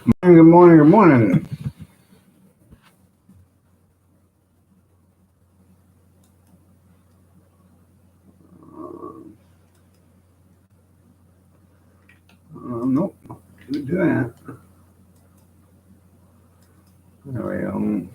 Good morning, good morning. Nope, couldn't do that. There we go.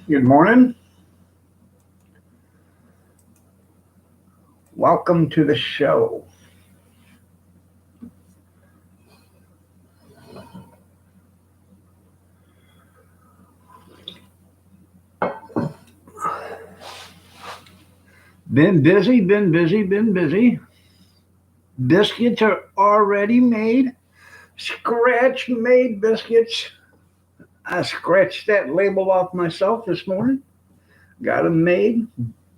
Good morning. Welcome to the show. Been busy, been busy, been busy. Biscuits are already made. Scratch made biscuits. I scratched that label off myself this morning. Got them made.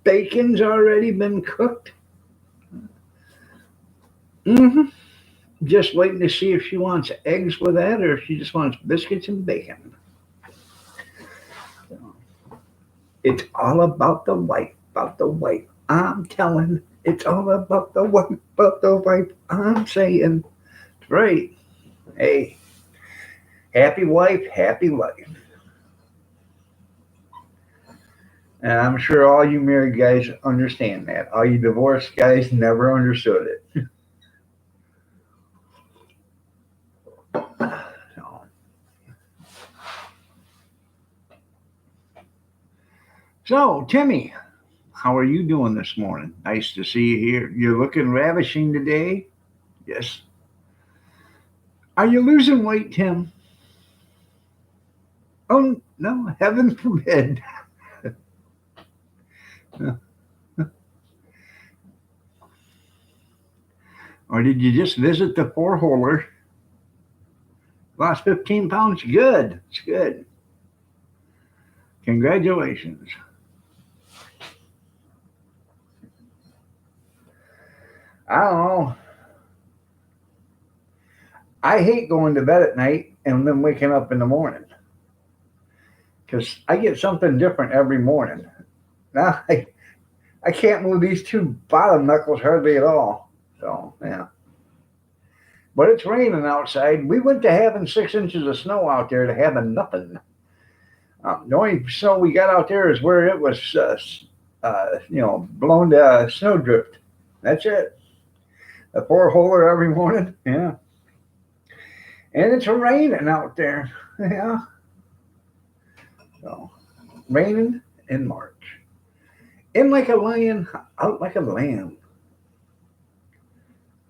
Bacon's already been cooked. hmm Just waiting to see if she wants eggs with that or if she just wants biscuits and bacon. It's all about the wife, about the wife. I'm telling. It's all about the wife, about the wife. I'm saying. Right. Hey, happy wife, happy life. And I'm sure all you married guys understand that. All you divorced guys never understood it. So, Timmy, how are you doing this morning? Nice to see you here. You're looking ravishing today. Yes. Are you losing weight, Tim? Oh, no, heaven forbid. Or did you just visit the four holer? Lost 15 pounds? Good. It's good. Congratulations. I don't know. I hate going to bed at night and then waking up in the morning because I get something different every morning. Now I can't move these two bottom knuckles hardly at all. So, yeah. But it's raining outside. We went to having 6 inches of snow out there to having nothing. The only snow we got out there is where it was, blown to snowdrift. That's it. A four holer every morning. Yeah. And it's raining out there. Yeah. So, raining in March. In like a lion, out like a lamb.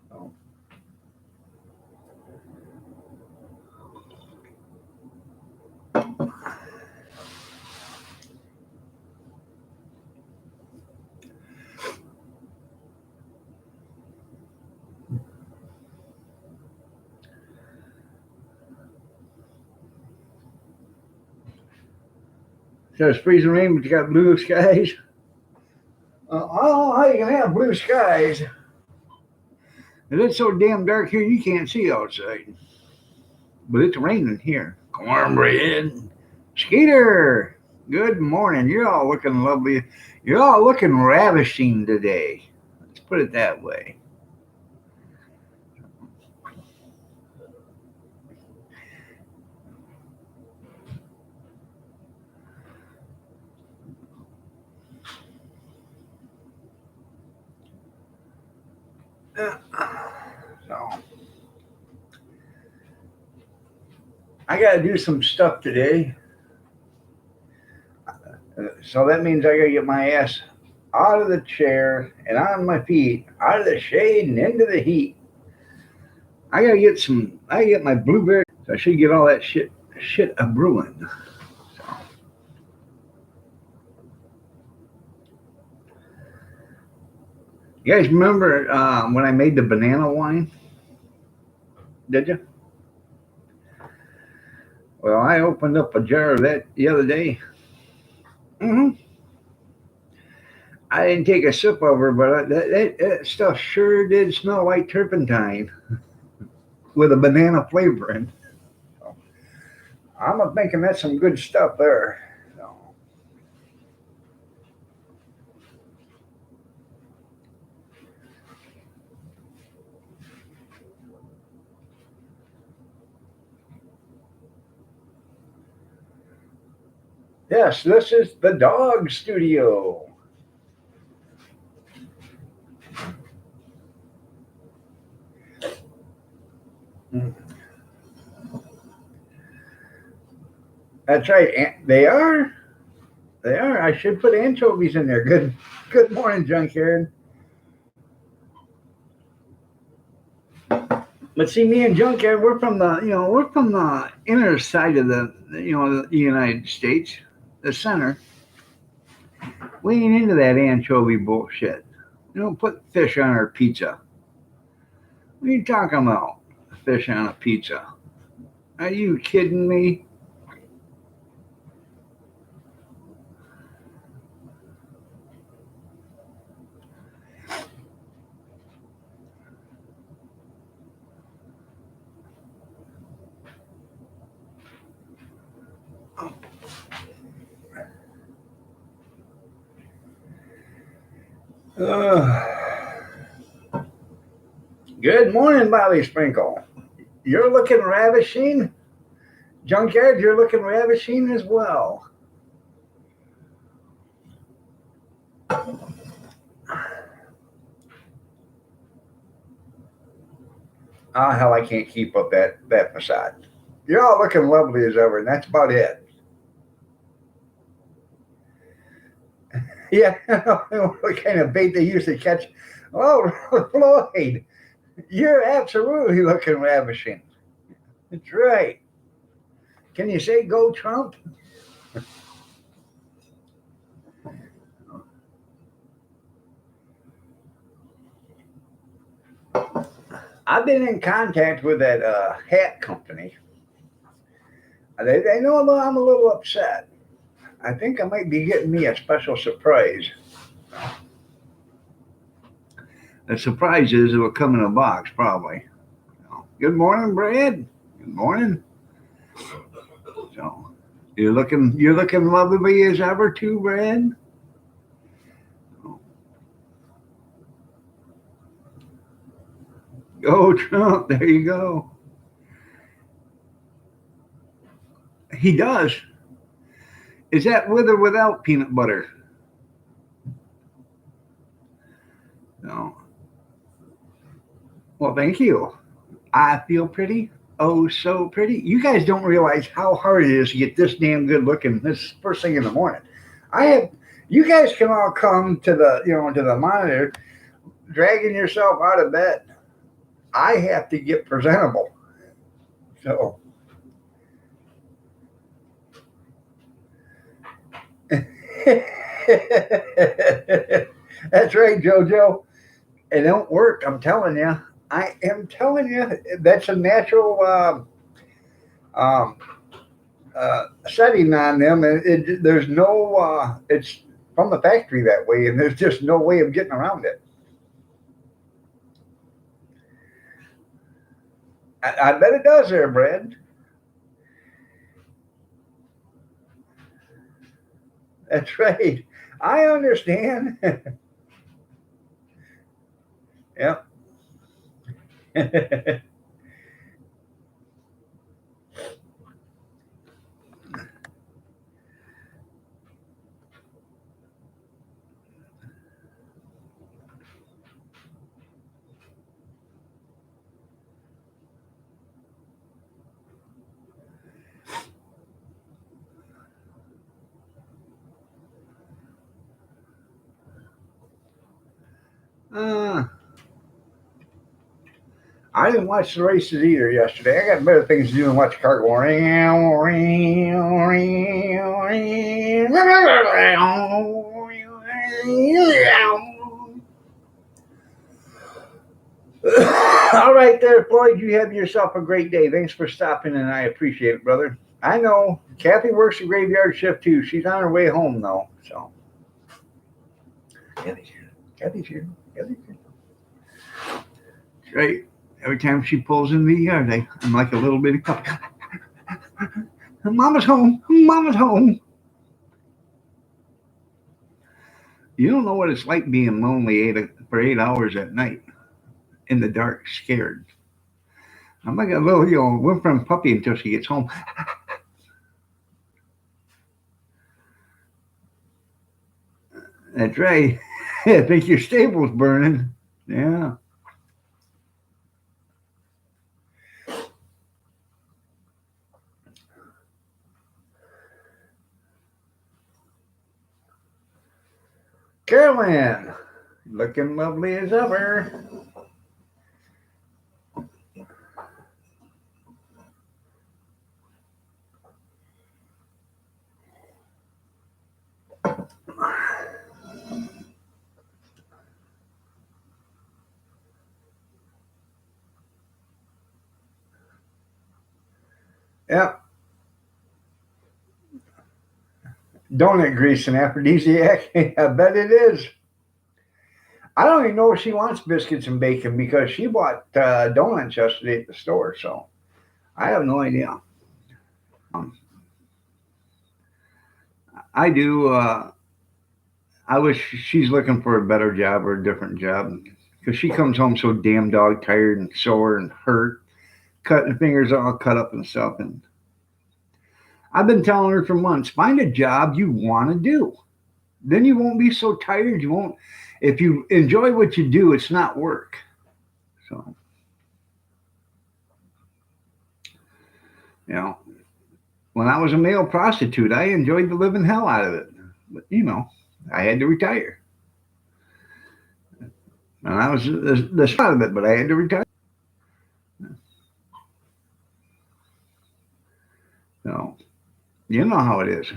So, so it's freezing rain, but you got blue skies. I don't know how you can have blue skies. It's so damn dark here you can't see outside. But it's raining here. Cornbread. Skeeter, good morning. You're all looking lovely. You're all looking ravishing today. Let's put it that way. Uh, So, I got to do some stuff today. So that means I got to get my ass out of the chair and on my feet, out of the shade and into the heat. I got to get some, I gotta get my blueberry. So I should get all that shit a brewing. So, you guys remember when I made the banana wine? Did you? Well, I opened up a jar of that the other day. Mm-hmm. I didn't take a sip of her, but that stuff sure did smell like turpentine with a banana flavoring. So I'm thinking that's some good stuff there. So, yes, this is the dog studio. That's right. They are. They are. I should put anchovies in there. Good. Good morning, Junkyard. But see, me and Junkyard, we're from the inner side of the United States, the center. We ain't into that anchovy bullshit. We don't put fish on our pizza. What are you talking about? Fish on a pizza? Are you kidding me? Uh, good morning, Bobby Sprinkle. You're looking ravishing. Junkyard, you're looking ravishing as well. Ah, hell, I can't keep up that facade. You're all looking lovely as ever, and that's about it. Yeah, what kind of bait they used to catch? Oh, Floyd, you're absolutely looking ravishing. That's right. Can you say go Trump? I've been in contact with that hat company. They know I'm a little upset. I think I might be getting me a special surprise. The surprise is it will come in a box, probably. Good morning, Brad. Good morning. So you're looking lovely as ever too, Brad. Go Trump. There you go. He does. Is that with or without peanut butter? No. Well, thank you. I feel pretty. Oh, so pretty. You guys don't realize how hard it is to get this damn good looking this first thing in the morning. I have. You guys can all come to the monitor, dragging yourself out of bed. I have to get presentable. So that's right, JoJo. It don't work. I'm telling you. I am telling you. That's a natural um, setting on them, and there's no. It's from the factory that way, and there's just no way of getting around it. I bet it does, there, Brad. That's right. I understand. Yep. uh, I didn't watch the races either yesterday. I got better things to do than watch a car go. All right, there, Floyd. You have yourself a great day. Thanks for stopping, and I appreciate it, brother. I know. Kathy works a graveyard shift too. She's on her way home though. So Kathy's here. Kathy's here. Kathy's here. Right. Every time she pulls in the yard, I'm like a little bitty puppy. Mama's home. Mama's home. You don't know what it's like being lonely for 8 hours at night in the dark, scared. I'm like a little, whimpering puppy until she gets home. That's right. I think your stable's burning. Yeah. Carolyn, looking lovely as ever. Yep. Donut grease and aphrodisiac. I bet it is. I don't even know if she wants biscuits and bacon because she bought donuts yesterday at the store. So I have no idea. Um, I do. I wish she's looking for a better job or a different job because she comes home so damn dog tired and sore and hurt, cutting fingers all cut up and stuff. And I've been telling her for months, find a job you want to do. Then you won't be so tired. You won't. If you enjoy what you do, it's not work. So, you know, when I was a male prostitute, I enjoyed the living hell out of it. But, I had to retire. And I was the spot of it, but I had to retire. So, you know how it is.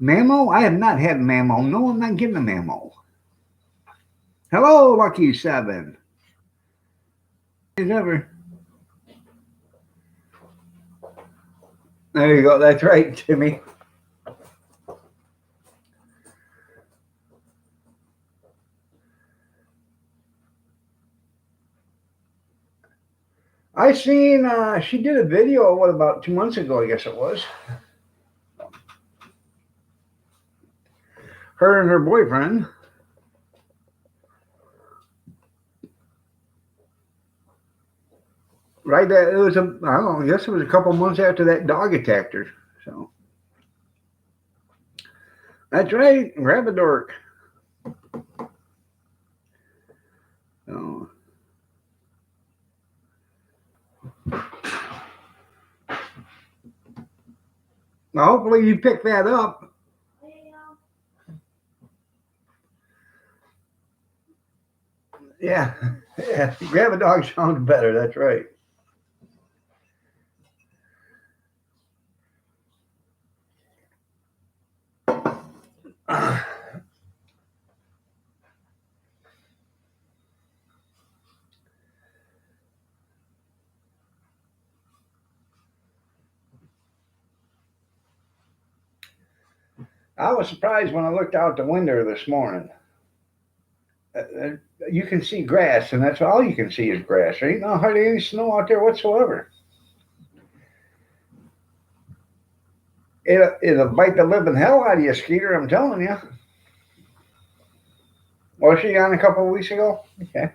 Mammo? I have not had mammo. No, I'm not getting a mammo. Hello, Lucky Seven. As ever. There you go. That's right, Timmy. I seen she did a video, what, about 2 months ago, I guess it was. Her and her boyfriend. Right, that it was I don't know, I guess it was a couple months after that dog attacked her. So that's right, grab a dork. So now hopefully you pick that up. Yeah, yeah. Grab a dog sounds better. That's right. I was surprised when I looked out the window this morning. You can see grass, and that's all you can see is grass. There ain't no hardly any snow out there whatsoever. It'll bite the living hell out of you, Skeeter. I'm telling you. Was she on a couple of weeks ago? Okay.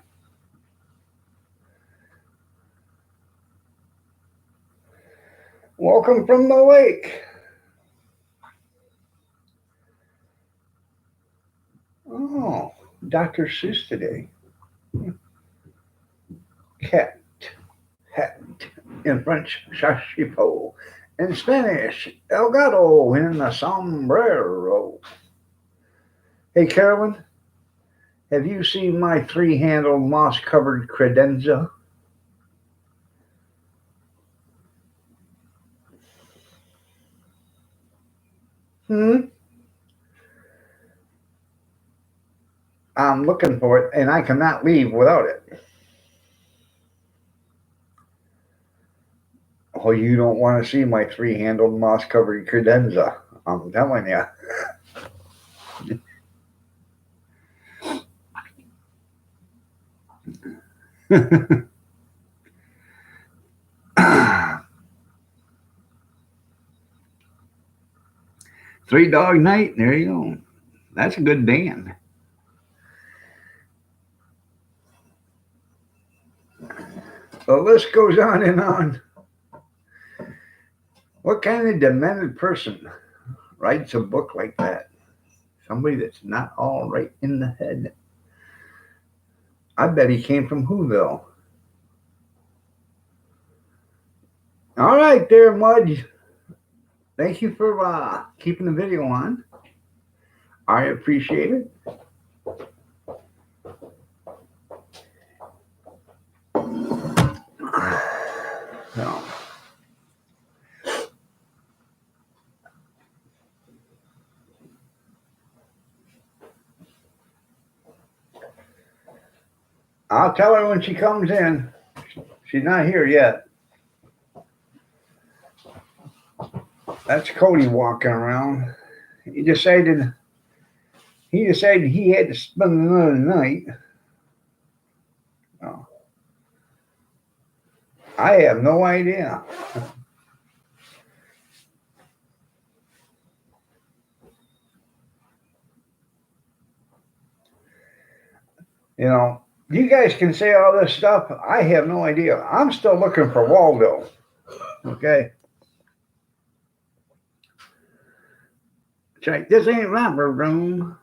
Welcome from the lake. Oh, Dr. Seuss today. Cat, hat. In French, chachipo. In Spanish, el gato in the sombrero. Hey, Carolyn, have you seen my three-handled moss-covered credenza? I'm looking for it, and I cannot leave without it. Oh, you don't want to see my three-handled moss-covered credenza. I'm telling you. 3 Dog Night. There you go. That's a good band. The list goes on and on. What kind of demented person writes a book like that? Somebody that's not all right in the head. I bet he came from Whoville. All right there, Mudge. Thank you for keeping the video on. I appreciate it. So, I'll tell her when she comes in. She's not here yet. That's Cody walking around. He decided he had to spend another night. Oh. I have no idea. You know, you guys can say all this stuff. I have no idea. I'm still looking for Waldo. Okay. Check. This ain't Romper Room.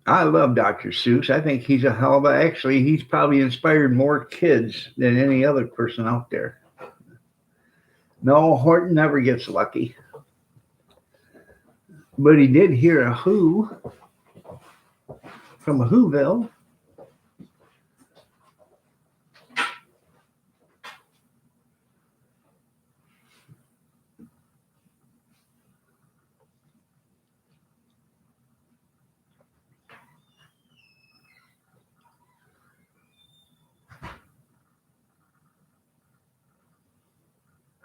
I love Dr. Seuss. I think he's a hell of a. Actually, he's probably inspired more kids than any other person out there. No, Horton never gets lucky. But he did hear a Who from a Whoville.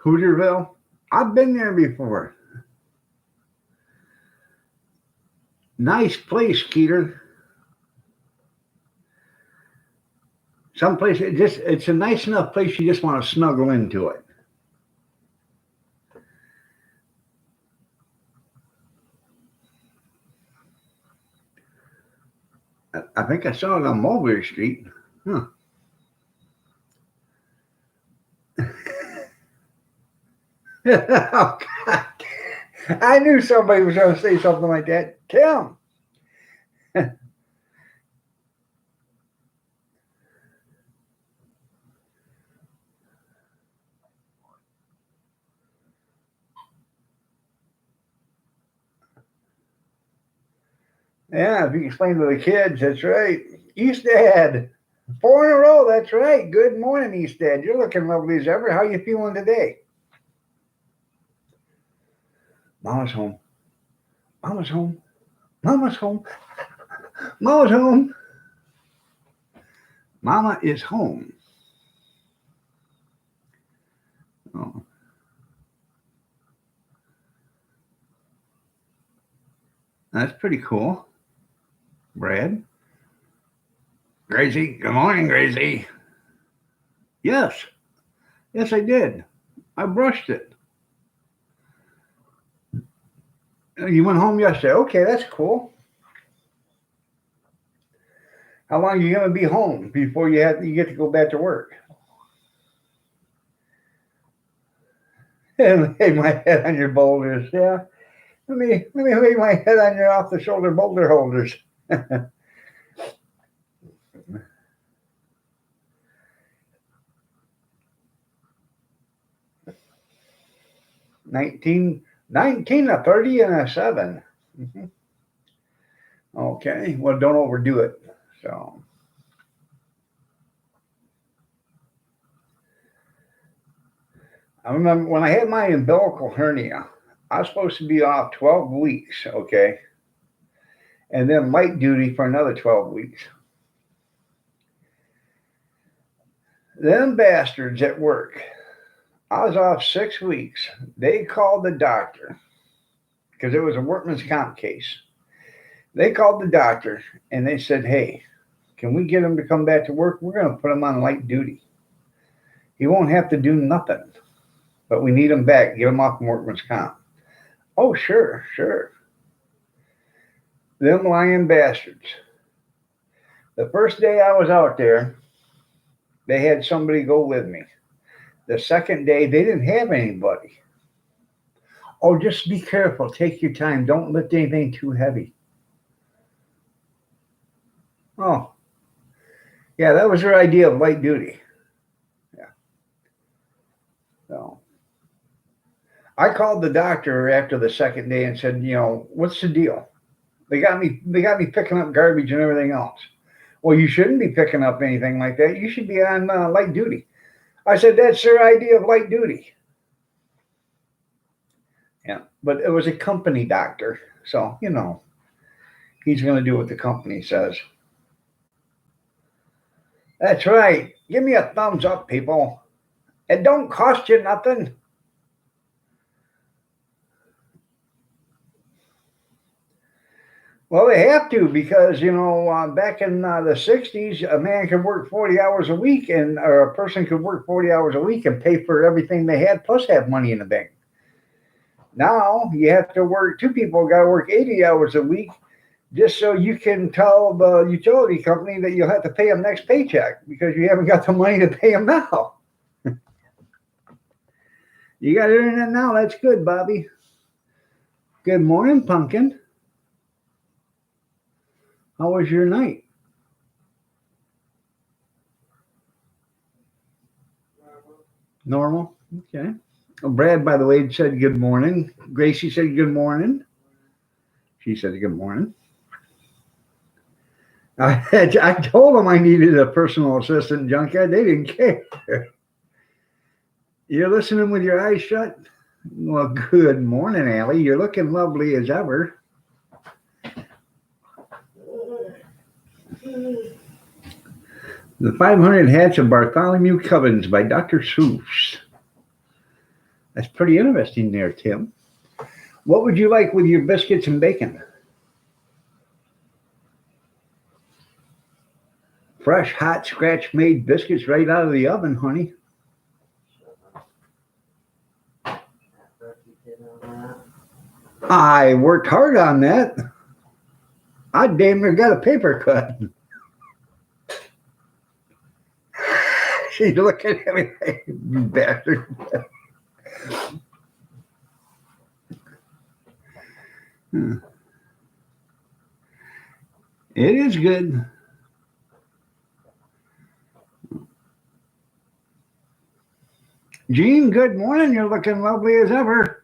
Hooterville. I've been there before. Nice place, Keeter. Someplace it's a nice enough place you just want to snuggle into it. I think I saw it on Mulberry Street. Huh. Oh, God. I knew somebody was going to say something like that. Kim. Yeah, if you explain to the kids, that's right. Eastad. 4 in a row, that's right. Good morning, Eastad. You're looking lovely as ever. How you feeling today? Mama's home. Mama's home. Mama's home. Mama's home. Mama is home. Oh. That's pretty cool. Brad. Gracie. Good morning, Gracie. Yes. Yes, I did. I brushed it. You went home yesterday. Okay, that's cool. How long are you going to be home before you get to go back to work? And lay my head on your boulders. Yeah. Let me lay my head on your off the shoulder boulder holders. 19, a 30, and a 7. Mm-hmm. Okay. Well, don't overdo it. So. I remember when I had my umbilical hernia, I was supposed to be off 12 weeks, okay? And then light duty for another 12 weeks. Them bastards at work, I was off 6 weeks. They called the doctor because it was a workman's comp case. They called the doctor and they said, hey, can we get him to come back to work? We're going to put him on light duty. He won't have to do nothing, but we need him back. Get him off from workman's comp. Oh, sure. Them lying bastards. The first day I was out there, they had somebody go with me. The second day, they didn't have anybody. Oh, just be careful. Take your time. Don't lift anything too heavy. Oh, yeah, that was their idea of light duty. Yeah. So I called the doctor after the second day and said, what's the deal? They got me picking up garbage and everything else. Well, you shouldn't be picking up anything like that. You should be on light duty. I said, that's their idea of light duty. Yeah, but it was a company doctor. So, he's going to do what the company says. That's right. Give me a thumbs up, people. It don't cost you nothing. Well, they have to because, back in the 60s, a man could work 40 hours a week or a person could work 40 hours a week and pay for everything they had plus have money in the bank. Now you have to work, two people got to work 80 hours a week just so you can tell the utility company that you'll have to pay them next paycheck because you haven't got the money to pay them now. You got internet now? That's good, Bobby. Good morning, Pumpkin. How was your night? Normal? Okay. Well, Brad, by the way, said good morning. Gracie said good morning. She said good morning. I told them I needed a personal assistant, Junkyard. They didn't care. You're listening with your eyes shut? Well, good morning, Allie. You're looking lovely as ever. The 500 Hats of Bartholomew Cubbins by Dr. Seuss. That's pretty interesting there, Tim. What would you like with your biscuits and bacon? Fresh, hot, scratch-made biscuits right out of the oven, honey. I worked hard on that. I damn near got a paper cut. She's looking at me like, you bastard. It is good. Gene, good morning. You're looking lovely as ever.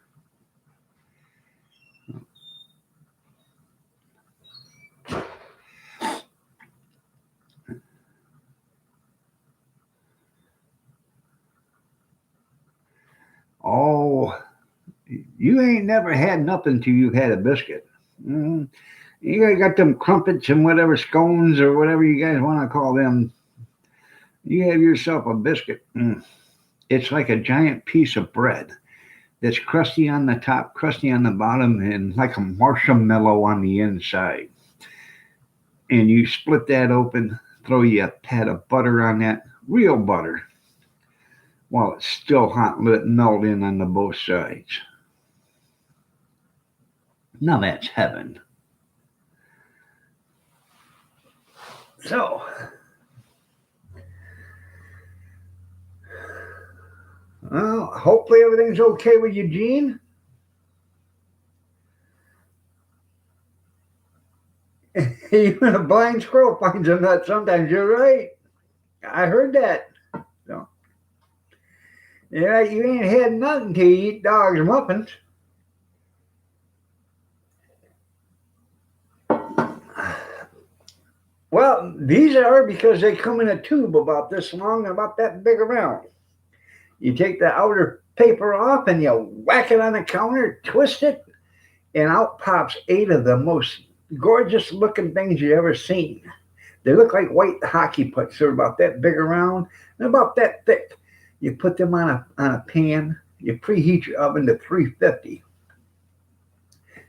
Oh, you ain't never had nothing till you've had a biscuit. You got them crumpets and whatever, scones or whatever you guys want to call them. You have yourself a biscuit. It's like a giant piece of bread that's crusty on the top, crusty on the bottom, and like a marshmallow on the inside. And you split that open, throw you a pat of butter on that, real butter, while it's still hot, let it melt in on the both sides. Now that's heaven. So, well, hopefully everything's okay with you, Gene. Even a blind squirrel finds a nut sometimes. You're right. I heard that. So, yeah, you ain't had nothing to eat dogs muffins. Well, these are because they come in a tube about this long and about that big around. You take the outer paper off and you whack it on the counter, twist it, and out pops 8 of the most gorgeous looking things you ever seen. They look like white hockey pucks. They're about that big around and about that thick. You put them on a pan. You preheat your oven to 350.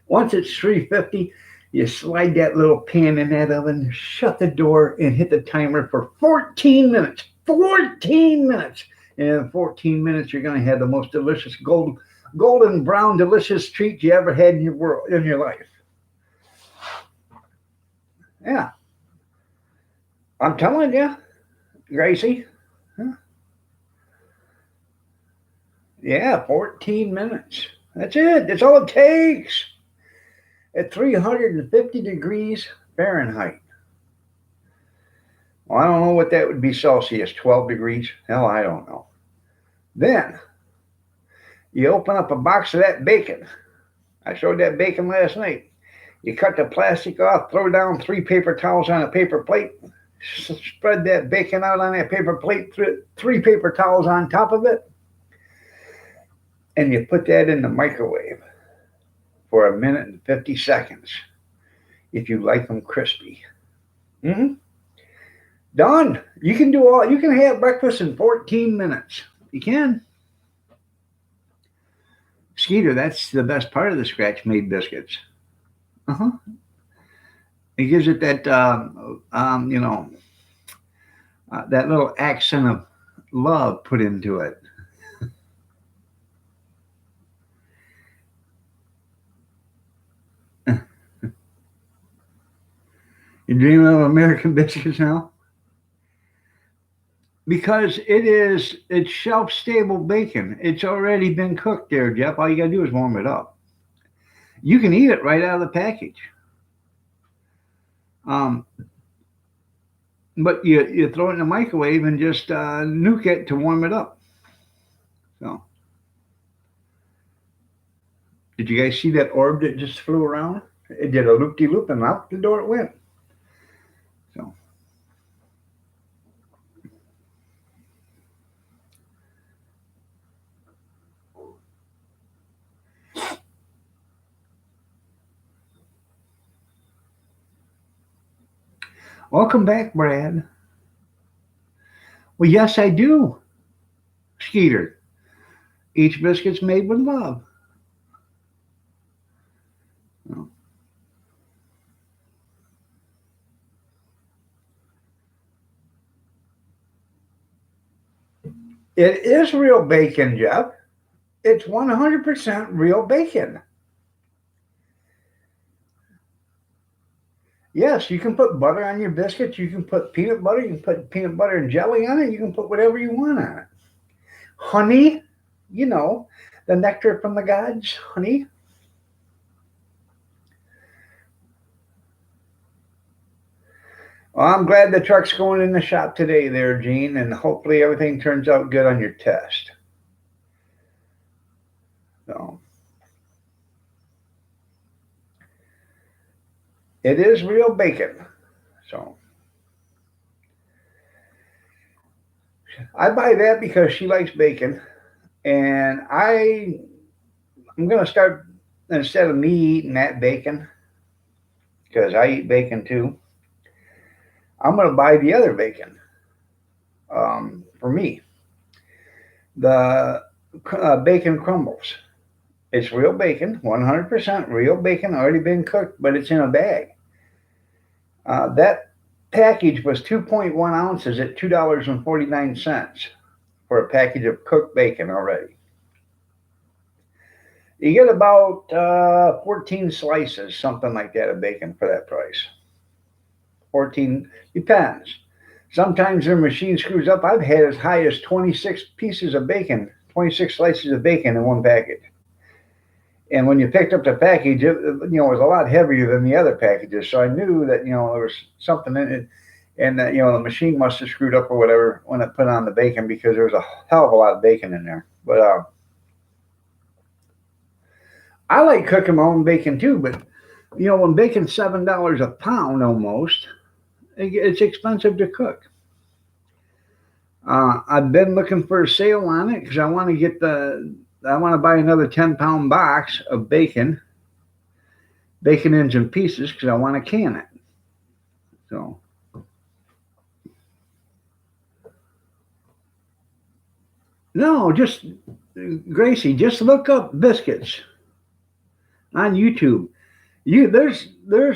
Once it's 350, you slide that little pan in that oven, shut the door, and hit the timer for 14 minutes. 14 minutes. And in 14 minutes, you're going to have the most delicious golden brown delicious treat you ever had in your life. Yeah. I'm telling you, Gracie. Huh? Yeah, 14 minutes. That's it. That's all it takes. At 350 degrees Fahrenheit. Well, I don't know what that would be Celsius, 12 degrees. Hell, I don't know. Then you open up a box of that bacon. I showed that bacon last night. You cut the plastic off, throw down 3 paper towels on a paper plate, spread that bacon out on that paper plate, 3 paper towels on top of it, and you put that in the microwave for 1 minute and 50 seconds if you like them crispy. Mm-hmm. Done. You can have breakfast in 14 minutes. You can. Skeeter, that's the best part of the scratch made biscuits. Uh-huh. It gives it that that little accent of love put into it. You dreaming of American biscuits now? Because it's shelf stable bacon. It's already been cooked there, Jeff. All you gotta do is warm it up. You can eat it right out of the package. But you throw it in the microwave and just nuke it to warm it up. So, did you guys see that orb that just flew around? It did a loop-de-loop and out the door it went. So, welcome back, Brad. Well, yes, I do, Skeeter. Each biscuit's made with love. So, it is real bacon, Jeff. It's 100% real bacon. Yes, you can put butter on your biscuits. You can put peanut butter. You can put peanut butter and jelly on it. You can put whatever you want on it. Honey, the nectar from the gods, honey. Well, I'm glad the truck's going in the shop today there, Gene, and hopefully everything turns out good on your test. So, it is real bacon. So, I buy that because she likes bacon, and I'm going to start, instead of me eating that bacon, because I eat bacon too, I'm going to buy the other bacon for me. The bacon crumbles. It's real bacon, 100% real bacon, already been cooked, but it's in a bag. That package was 2.1 ounces at $2.49 for a package of cooked bacon already. You get about 14 slices, something like that, of bacon for that price. 14, depends. Sometimes their machine screws up. I've had as high as 26 pieces of bacon, 26 slices of bacon in one package. And when you picked up the package, it was a lot heavier than the other packages. So I knew that, there was something in it. And that, the machine must have screwed up or whatever when it put on the bacon, because there was a hell of a lot of bacon in there. But I like cooking my own bacon too. But, when bacon's $7 a pound almost, it's expensive to cook. I've been looking for a sale on it because I want to get I want to buy another 10-pound box of bacon ends and pieces because I want to can it. So, no, just Gracie, just look up biscuits on YouTube. There's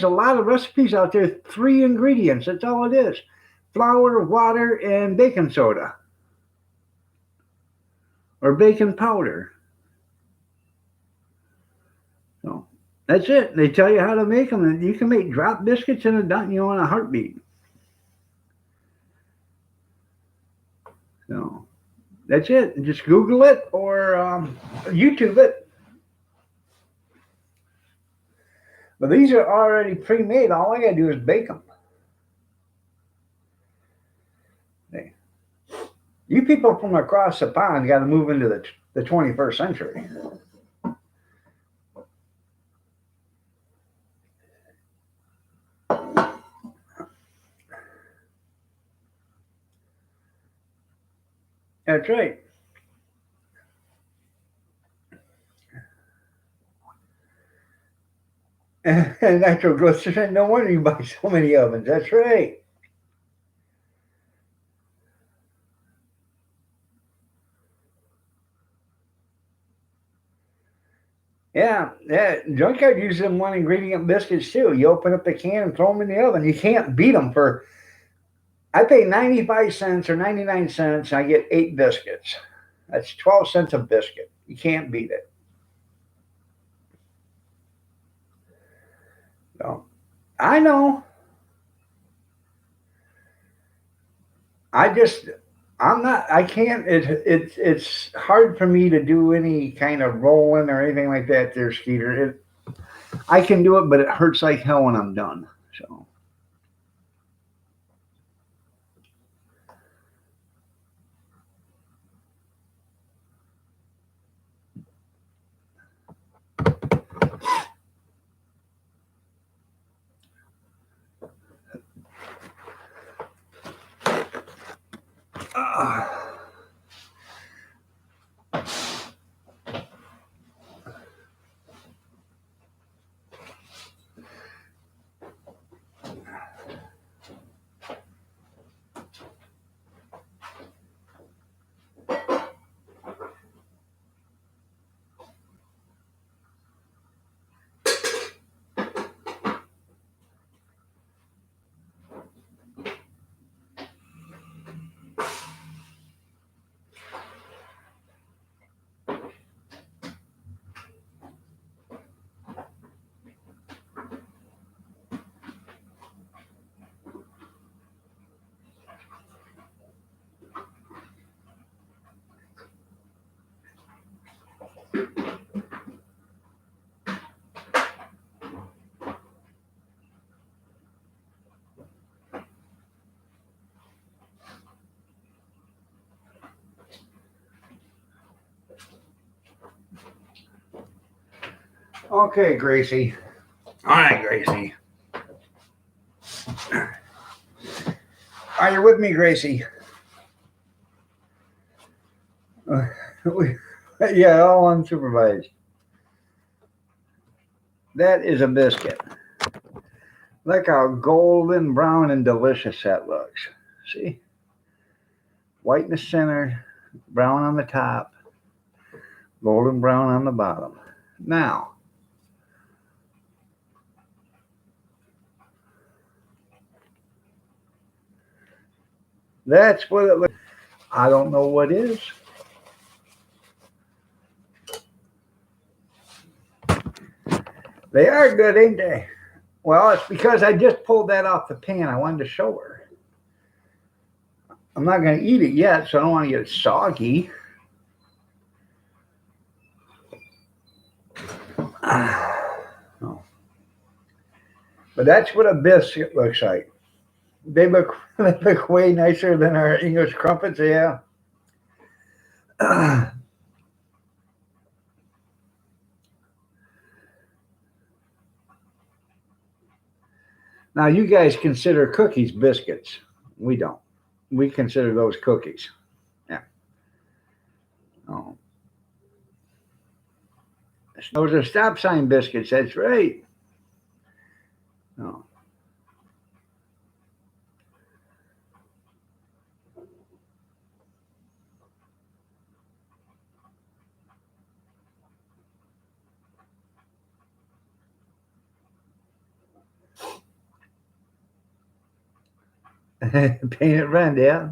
a lot of recipes out there. 3 ingredients. That's all it is: flour, water, and baking soda or baking powder. So that's it. They tell you how to make them, and you can make drop biscuits in in a heartbeat. So that's it. Just Google it or YouTube it. But these are already pre-made. All I gotta do is bake them. Hey, you people from across the pond got to move into the 21st century. That's right. And nitroglycerin. No wonder you buy so many ovens. That's right. Yeah, yeah. Junkyard uses them 1 ingredient biscuits too. You open up the can and throw them in the oven. You can't beat them for. I pay 95 cents or 99 cents. I get 8 biscuits. That's 12 cents a biscuit. You can't beat it. So I know. I just I'm not. I can't. It's hard for me to do any kind of rolling or anything like that. There, Skeeter. I can do it, but it hurts like hell when I'm done. So uh, okay, Gracie. All right, Gracie. Are you with me, Gracie? Yeah, all unsupervised. That is a biscuit. Look how golden brown and delicious that looks. See? White in the center, brown on the top, golden brown on the bottom. Now, that's what it looks. I don't know what is. They are good, ain't they? Well, it's because I just pulled that off the pan. I wanted to show her. I'm not going to eat it yet, so I don't want to get it soggy. No. But that's what a biscuit looks like. They look way nicer than our English crumpets. Yeah. Now you guys consider cookies biscuits. We don't. We consider those cookies. Oh, those are stop sign biscuits. That's right. Oh. Painted red, yeah.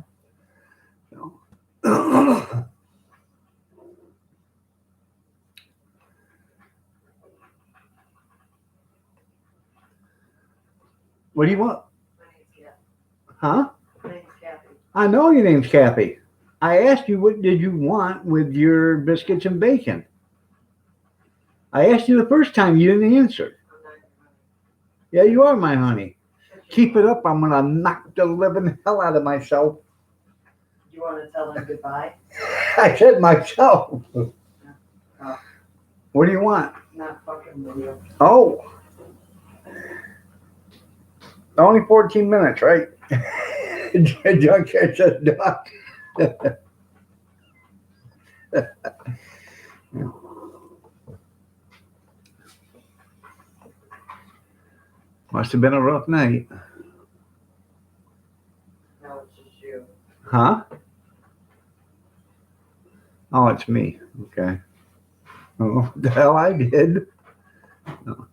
What do you want? Huh? I know your name's Kathy. I asked you what did you want with your biscuits and bacon. I asked you the first time, you didn't answer. Yeah, you are my honey. Keep it up, I'm gonna knock the living hell out of myself. You want to tell them goodbye? I said myself. What do you want? Not fucking with you. Oh. Only 14 minutes, right? Junkyard says duck. Must have been a rough night. No, it's just you. Huh? Oh, it's me. Okay. Oh, the hell I did. Oh.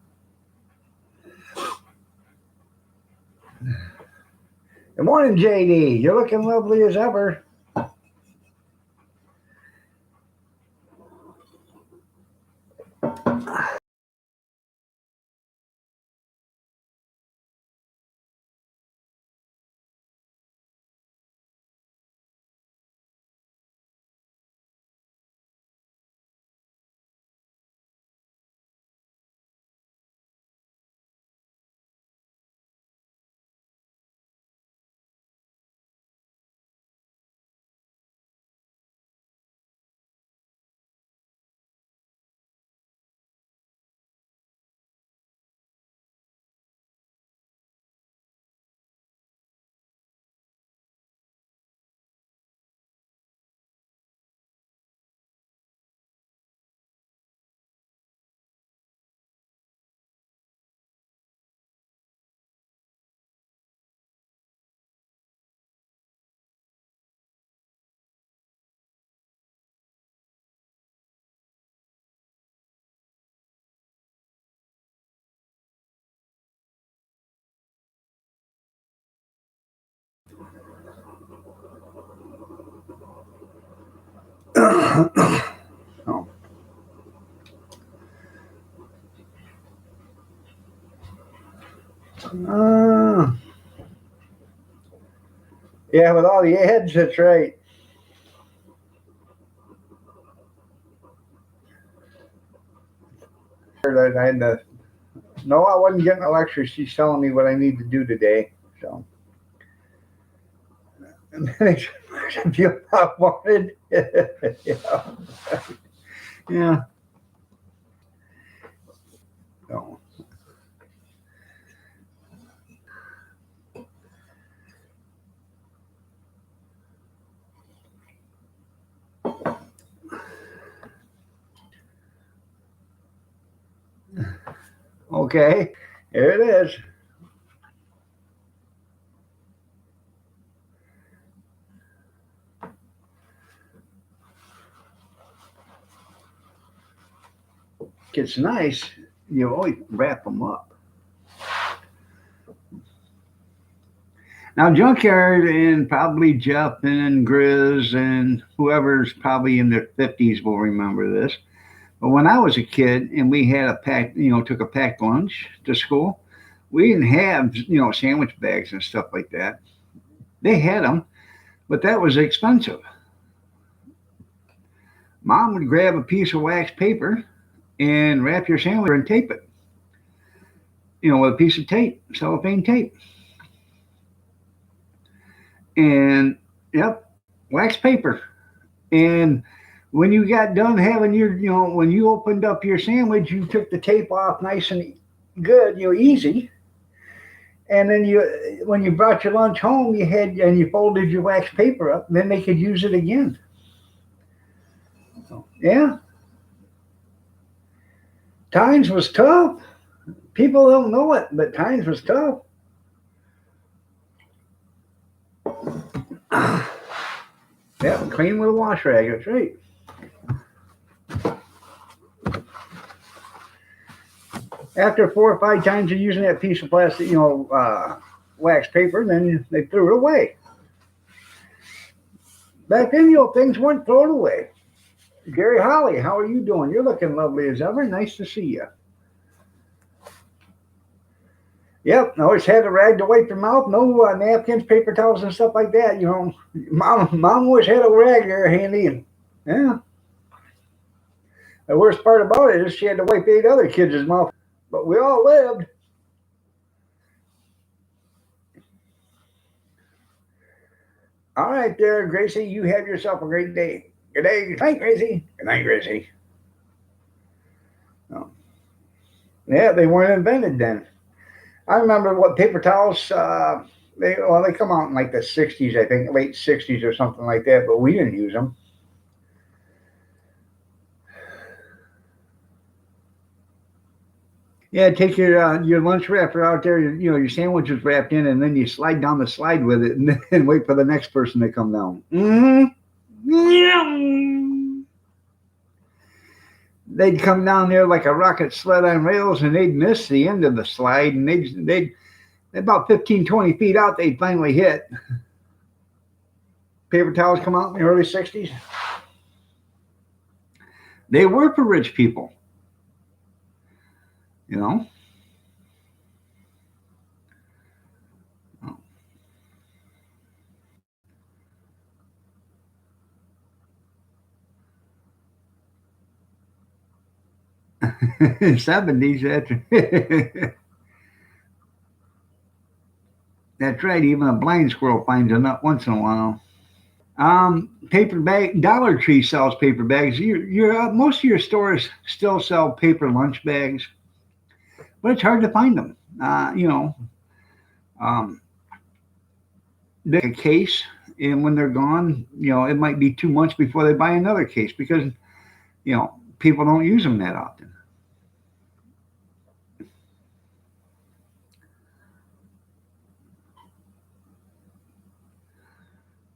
Good morning, JD. You're looking lovely as ever. Oh. Yeah, with all the ads, that's right. I had to. No, I wasn't getting a lecture. She's telling me what I need to do today. So. And then I feel I wanted. Yeah. Yeah. So. Okay, here it is. It's nice. You always wrap them up. Now, Junkyard and probably Jeff and Grizz and whoever's probably in their 50s will remember this. But when I was a kid and we had a packed, took a packed lunch to school, we didn't have, sandwich bags and stuff like that. They had them, but that was expensive. Mom would grab a piece of wax paper and wrap your sandwich and tape it, with a piece of tape, cellophane tape. And, yep, wax paper. And when you got done having when you opened up your sandwich, you took the tape off nice and good, easy. And then when you brought your lunch home, you folded your wax paper up, and then they could use it again. Yeah. Times was tough. People don't know it, but times was tough. Yep, clean with a wash rag. That's right. After 4 or 5 times of using that piece of plastic, wax paper, then they threw it away. Back then, things weren't thrown away. Gary Holly, how are you doing? You're looking lovely as ever. Nice to see you. Yep, always had a rag to wipe your mouth. No napkins, paper towels, and stuff like that. Mom always had a rag there handy. And yeah, the worst part about it is she had to wipe 8 other kids' mouth. But we all lived. All right, there, Gracie. You have yourself a great day. Good day. Good night, Gracie. Good night, Gracie. Oh. Yeah, they weren't invented then. I remember what paper towels. They come out in like the '60s, I think, late '60s or something like that. But we didn't use them. Yeah, take your lunch wrapper out there. Your sandwich is wrapped in, and then you slide down the slide with it, and then wait for the next person to come down. They'd come down there like a rocket sled on rails, and they'd miss the end of the slide, and they'd about 15, 20 feet out, they'd finally hit. Paper towels come out in the early '60s. They were for rich people. Oh. 70s. That's right. Even a blind squirrel finds a nut once in a while. Paper bag. Dollar Tree sells paper bags. Most of your stores still sell paper lunch bags, but it's hard to find them. They make a case, and when they're gone, it might be 2 months before they buy another case because people don't use them that often.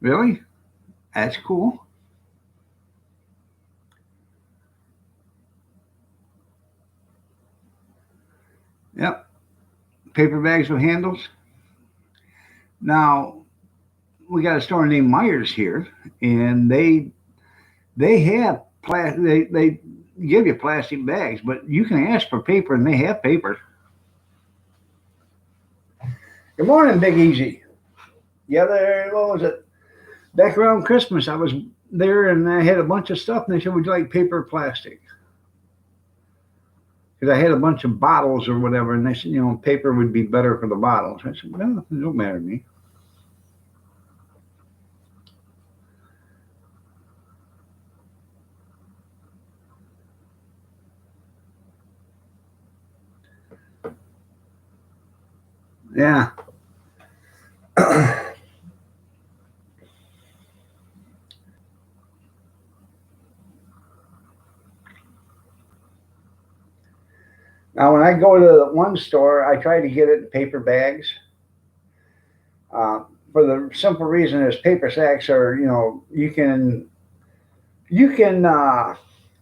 Really? That's cool. Yep. Paper bags with handles. Now we got a store named Myers here, and they have they give you plastic bags, but you can ask for paper, and they have paper. Good morning, Big Easy. Yeah, what was it? Back around Christmas, I was there, and I had a bunch of stuff, and they said, "Would you like paper or plastic?" Because I had a bunch of bottles or whatever, and they said, paper would be better for the bottles. I said, "No, it don't matter to me." Yeah. Now, when I go to one store, I try to get it in paper bags. For the simple reason is paper sacks are, you can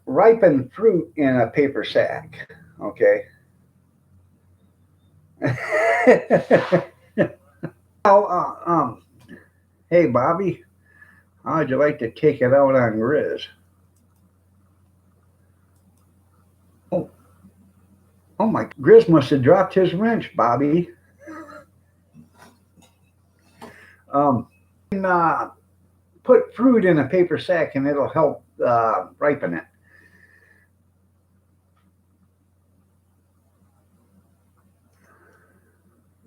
ripen fruit in a paper sack. Okay. Oh, hey Bobby, how'd you like to take it out on Grizz? Oh, oh my, Grizz must have dropped his wrench, Bobby. Can, put fruit in a paper sack and it'll help ripen it.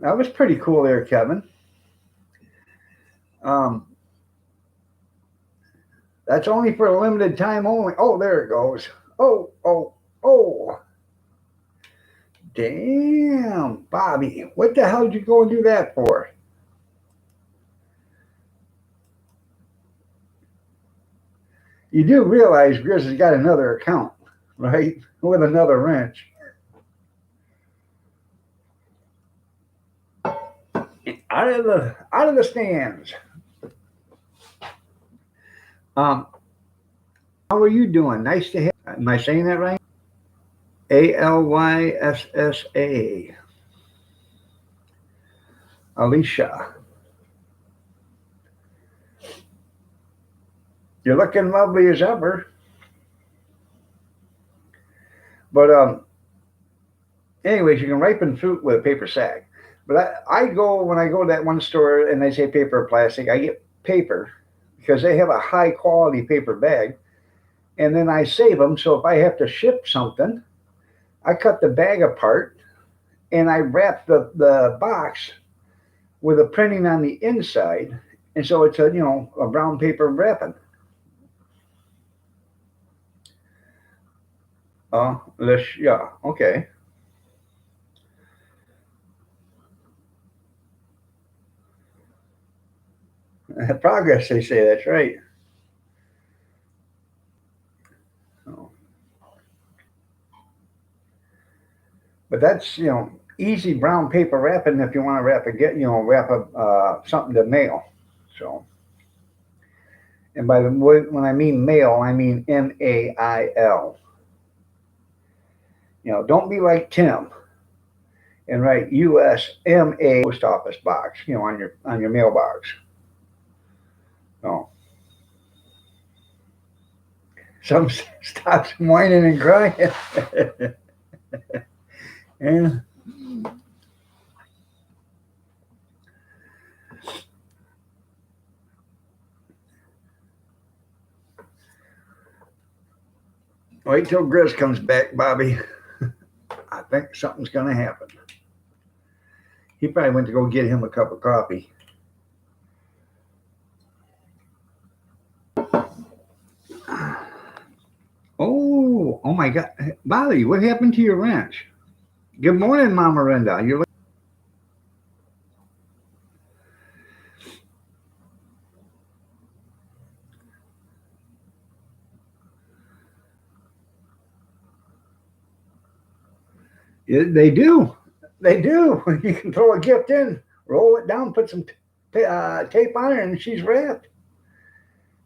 That was pretty cool there, Kevin. Um, that's only for a limited time only. Oh, there it goes. Oh, oh, oh. Damn, Bobby. What the hell did you go and do that for? You do realize Grizz has got another account, right? With another wrench. Out of the stands. How are you doing? Nice to have. Am I saying that right? Alyssa. Alicia. You're looking lovely as ever. But anyways, you can ripen fruit with a paper sack. But I go when I go to that one store and they say paper or plastic, I get paper because they have a high quality paper bag, and then I save them. So if I have to ship something, I cut the bag apart and I wrap the box with a printing on the inside, and so it's a brown paper wrapping. Yeah, okay. Progress, they say. That's right. Oh. But that's easy brown paper wrapping if you want to wrap a something to mail. So, and by the way, when I mean mail, I mean MAIL. Don't be like Tim and write USMA post office box, on your mailbox. No. Some stops whining and crying. And wait till Grizz comes back, Bobby. I think something's going to happen. He probably went to go get him a cup of coffee. Oh my God. Bobby, what happened to your wrench? Good morning, Mama Renda. They do. They do. You can throw a gift in, roll it down, put some tape on it, and she's wrapped.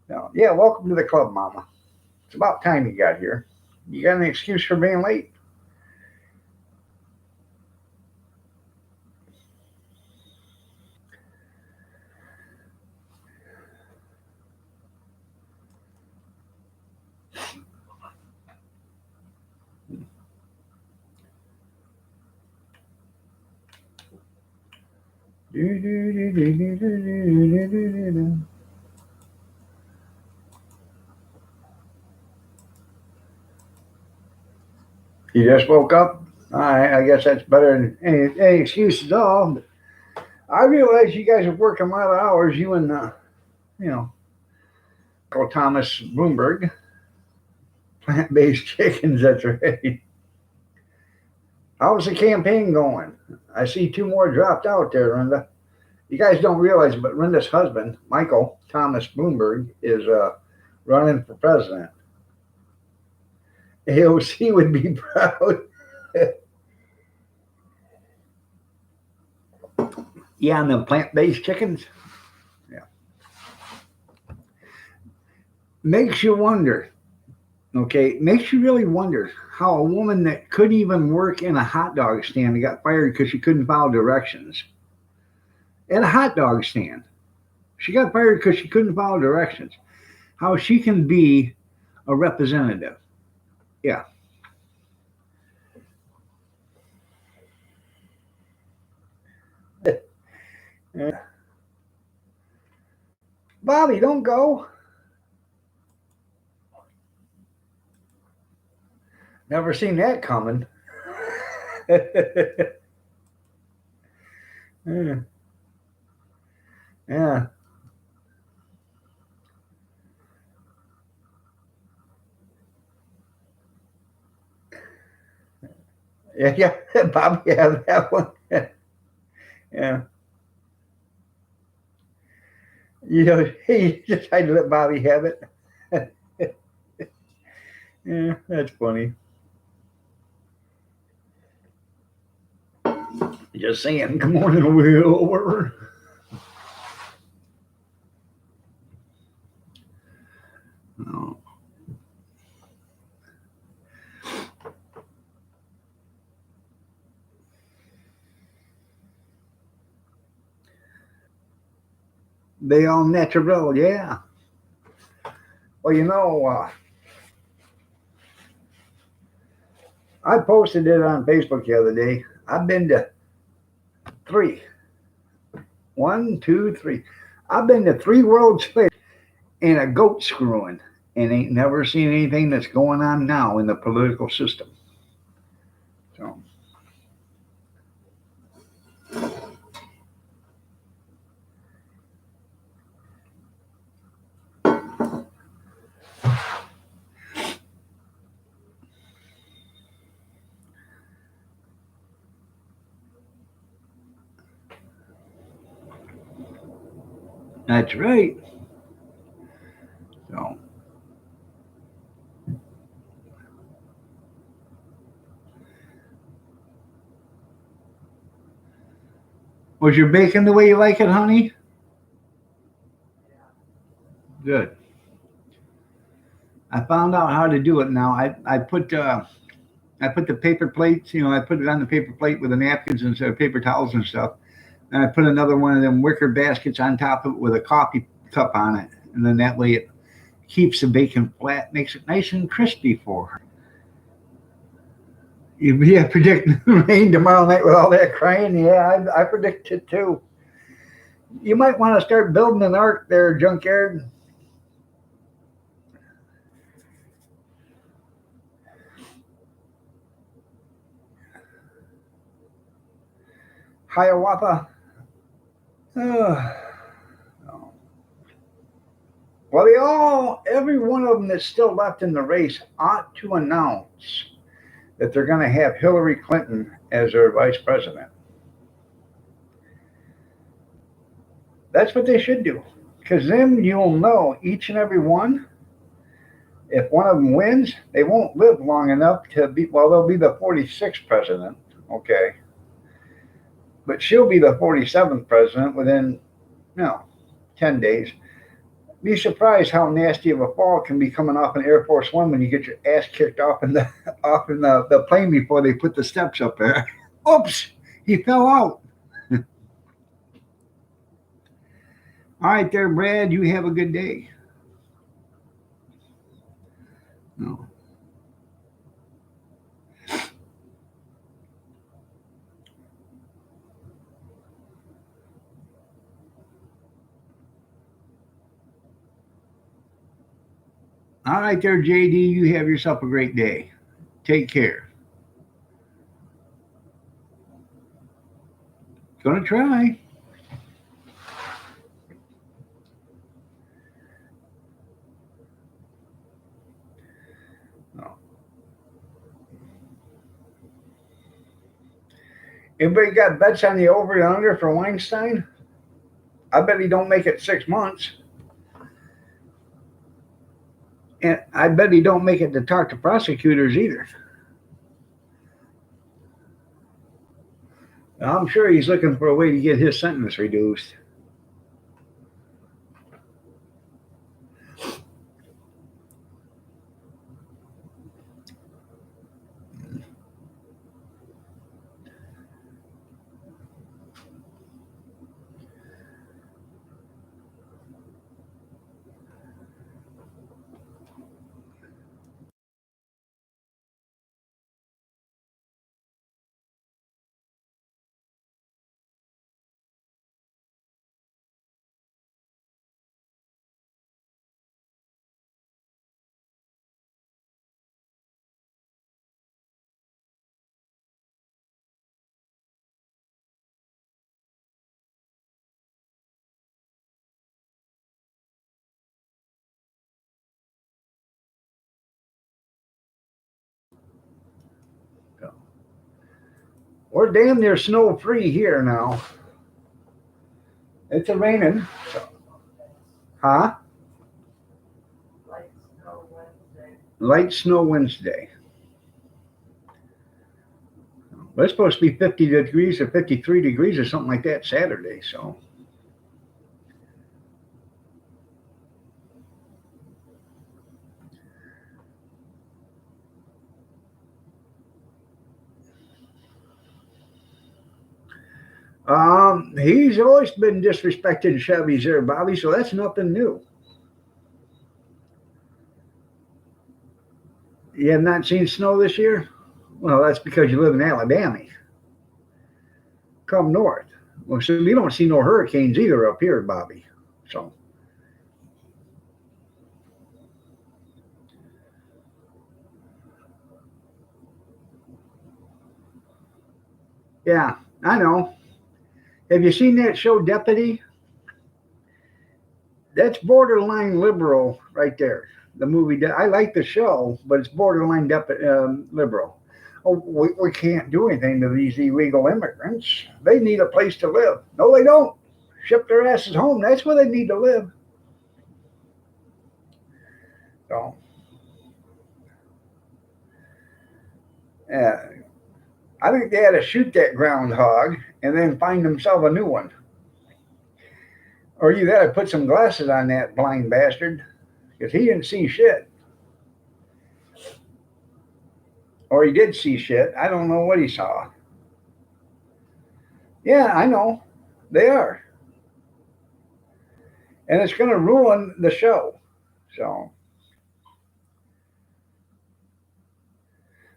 No, yeah, welcome to the club, Mama. It's about time you got here. You got an excuse for being late? You just woke up? All right, I guess that's better than any excuses at all. I realize you guys are working a lot of hours, you and, you know, Uncle Thomas Bloomberg. Plant-based chickens, that's right. How's the campaign going? I see two more dropped out there, Renda. You guys don't realize, but Renda's husband, Michael Thomas Bloomberg, is running for president. AOC would be proud. Yeah, and the plant-based chickens. Yeah. Makes you wonder. Okay, makes you really wonder how a woman that couldn't even work in a hot dog stand got fired because she couldn't follow directions. At a hot dog stand. She got fired because she couldn't follow directions. How she can be a representative. Yeah. Bobby, don't go. Never seen that coming. Yeah. Yeah. Yeah, Bobby had that one. Yeah. You just had to let Bobby have it. Yeah, that's funny. Just saying, good morning, Will. Oh, they all natural, yeah. Well, I posted it on Facebook the other day. I've been to three. One, two, three. I've been to three World's Fairs and a goat screwing and ain't never seen anything that's going on now in the political system. So, that's right. So, was your bacon the way you like it, honey? Good. I found out how to do it now. I put the paper plates, I put it on the paper plate with the napkins instead of paper towels and stuff. And I put another one of them wicker baskets on top of it with a coffee cup on it. And then that way it keeps the bacon flat, makes it nice and crispy for her. Yeah, predicting rain tomorrow night with all that crying. Yeah, I predict it too. You might want to start building an ark there, Junkyard. Hiawatha. Uh, well, every one of them that's still left in the race ought to announce that they're going to have Hillary Clinton as their vice president. That's what they should do. Because then you'll know each and every one. If one of them wins, they won't live long enough to be, well, they'll be the 46th president. Okay. But she'll be the 47th president within, 10 days. Be surprised how nasty of a fall can be coming off an Air Force One when you get your ass kicked off in the the plane before they put the steps up there. Oops, he fell out. All right, there, Brad. You have a good day. No. All right, there, JD. You have yourself a great day. Take care. Gonna try. No. Anybody got bets on the over and under for Weinstein? I bet he don't make it 6 months. And I bet he don't make it to talk to prosecutors either. I'm sure he's looking for a way to get his sentence reduced. We're damn near snow free here now. It's a raining. So. Huh? Like snow Wednesday. Light snow Wednesday. But it's supposed to be 50 degrees or 53 degrees or something like that Saturday. So, he's always been disrespecting Chevys there, Bobby. So that's nothing new. You have not seen snow this year? Well, that's because you live in Alabama. Come north. Well, so you don't see no hurricanes either up here, Bobby. So, yeah, I know. Have you seen that show, Deputy? That's borderline liberal right there. The movie. I like the show, but it's borderline liberal. Oh, we can't do anything to these illegal immigrants. They need a place to live. No, they don't. Ship their asses home. That's where they need to live. So, yeah, I think they had to shoot that groundhog and then find themselves a new one. Or you got to put some glasses on that blind bastard because he didn't see shit. Or he did see shit. I don't know what he saw. Yeah, I know. They are. And it's going to ruin the show. So,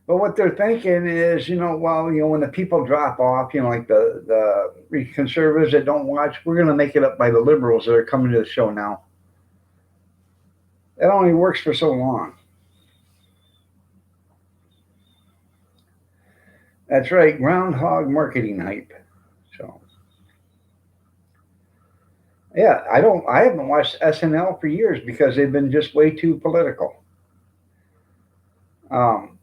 but what they're thinking is, well, when the people drop off, like the conservatives that don't watch, we're going to make it up by the liberals that are coming to the show now. It only works for so long. That's right, groundhog marketing hype. So, yeah, I haven't watched SNL for years because they've been just way too political. When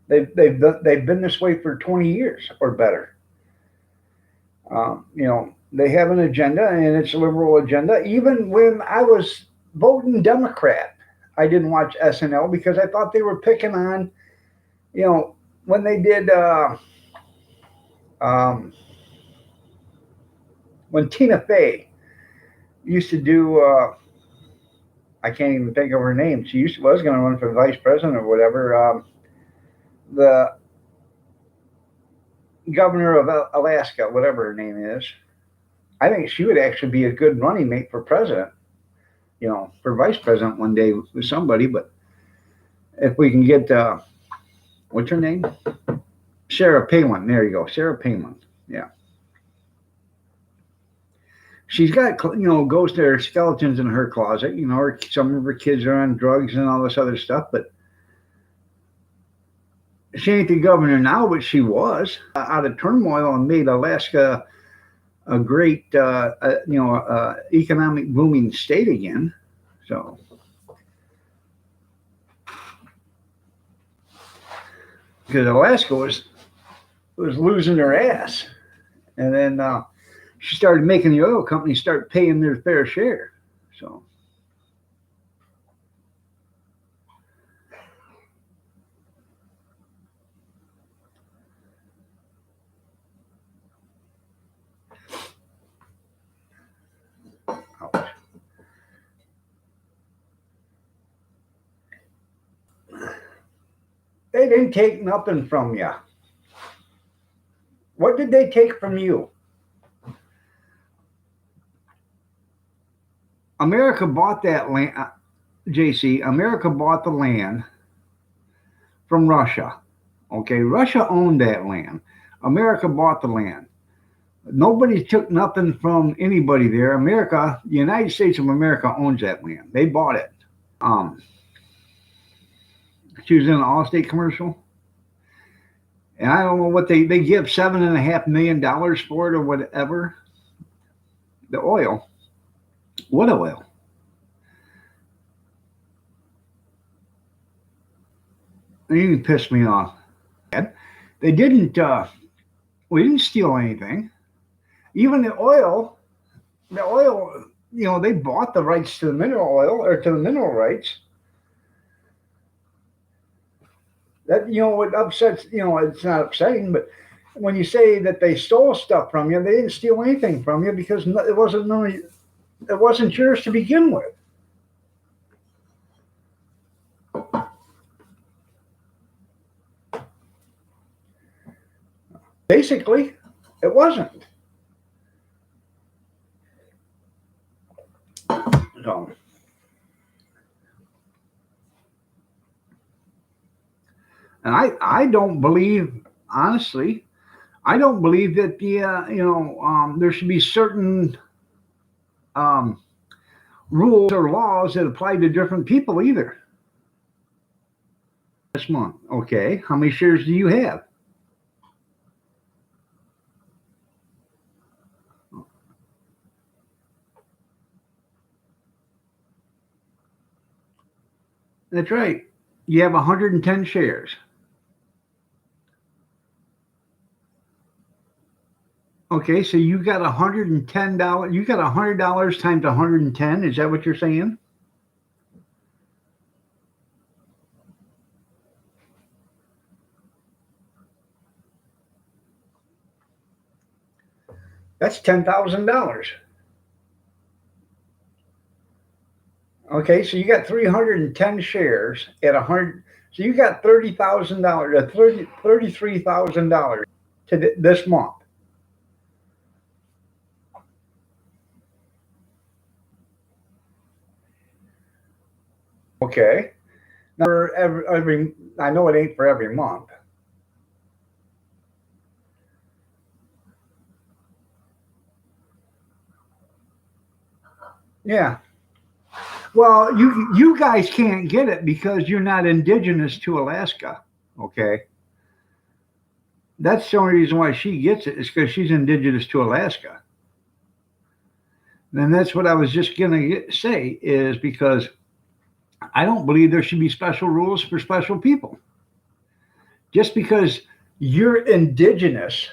they've been this way for 20 years or better. They have an agenda, and it's a liberal agenda. Even when I was voting Democrat, I didn't watch SNL because I thought they were picking on, when they did when Tina Fey used to do. I can't even think of her name. She was going to run for vice president or whatever. The governor of Alaska, whatever her name is. I think she would actually be a good running mate for president. For vice president one day with somebody. But if we can get, what's her name? Sarah Palin. There you go, Sarah Palin. Yeah. She's got, ghosts there, skeletons in her closet. Some of her kids are on drugs and all this other stuff, but she ain't the governor now, but she was out of turmoil and made Alaska a great, economic booming state again. So, because Alaska was losing their ass, and then she started making the oil companies start paying their fair share. So, they didn't take nothing from you. What did they take from you? America bought that land, JC. America bought the land from Russia. Okay, Russia owned that land. America bought the land. Nobody took nothing from anybody there. America, the United States of America owns that land. They bought it. She was in an Allstate commercial. And I don't know what they give $7.5 million for it or whatever. The oil. What oil? You can piss me off. They didn't. We didn't steal anything. Even the oil they bought the rights to the mineral oil or to the mineral rights. That, what upsets, it's not upsetting, but when you say that they stole stuff from you, they didn't steal anything from you because it wasn't yours to begin with. Basically, it wasn't. So, and I don't believe, honestly, I don't believe that there should be certain um, rules or laws that apply to different people either. This month, okay. How many shares do you have? That's right. You have 110 shares. Okay, so you got $110. You got $100 times 110. Is that what you're saying? That's $10,000. Okay, so you got 310 shares at 100. So you got $30,000, $33,000 to this month. Okay, now for every, I know it ain't for every month. Yeah. Well, you guys can't get it because you're not indigenous to Alaska. Okay, that's the only reason why she gets it is because she's indigenous to Alaska. And that's what I was just gonna say is because I don't believe there should be special rules for special people. Just because you're indigenous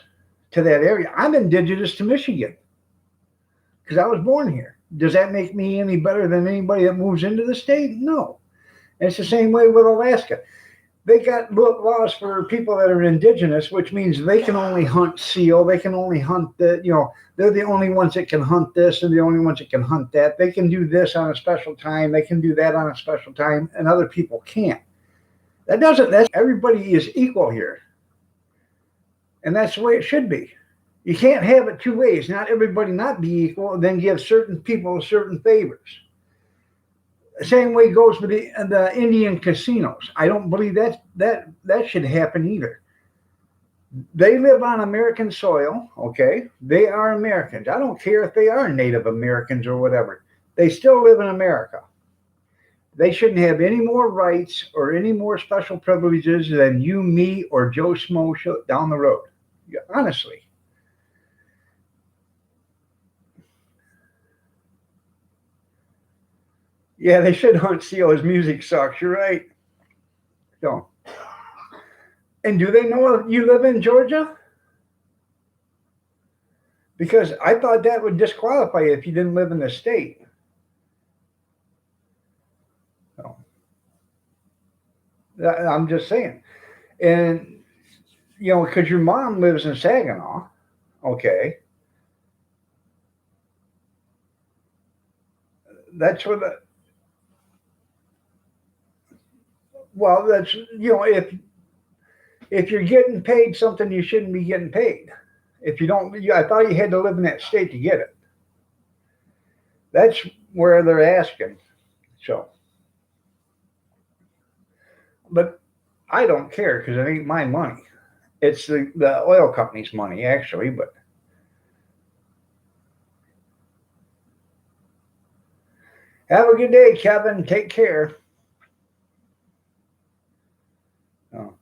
to that area, I'm indigenous to Michigan because I was born here. Does that make me any better than anybody that moves into the state? No. And it's the same way with Alaska. They got laws for people that are indigenous, which means they can only hunt seal. They can only hunt they're the only ones that can hunt this and the only ones that can hunt that. They can do this on a special time. They can do that on a special time, and other people can't. That's everybody is equal here. And that's the way it should be. You can't have it two ways. Not everybody not be equal, and then give certain people certain favors. The same way goes with the Indian casinos. I don't believe that should happen either. They live on American soil, okay? They are Americans. I don't care if they are Native Americans or whatever. They still live in America. They shouldn't have any more rights or any more special privileges than you, me, or Joe Schmo down the road. Honestly. Yeah, they should hunt seal. His music sucks. You're right. So, and do they know you live in Georgia? Because I thought that would disqualify you if you didn't live in the state. So, I'm just saying. And, because your mom lives in Saginaw, okay, that's what, well, that's, if you're getting paid something you shouldn't be getting paid. If you don't, I thought you had to live in that state to get it. That's where they're asking. So, but I don't care because it ain't my money. It's the oil company's money, actually. But have a good day, Kevin. Take care. Oh,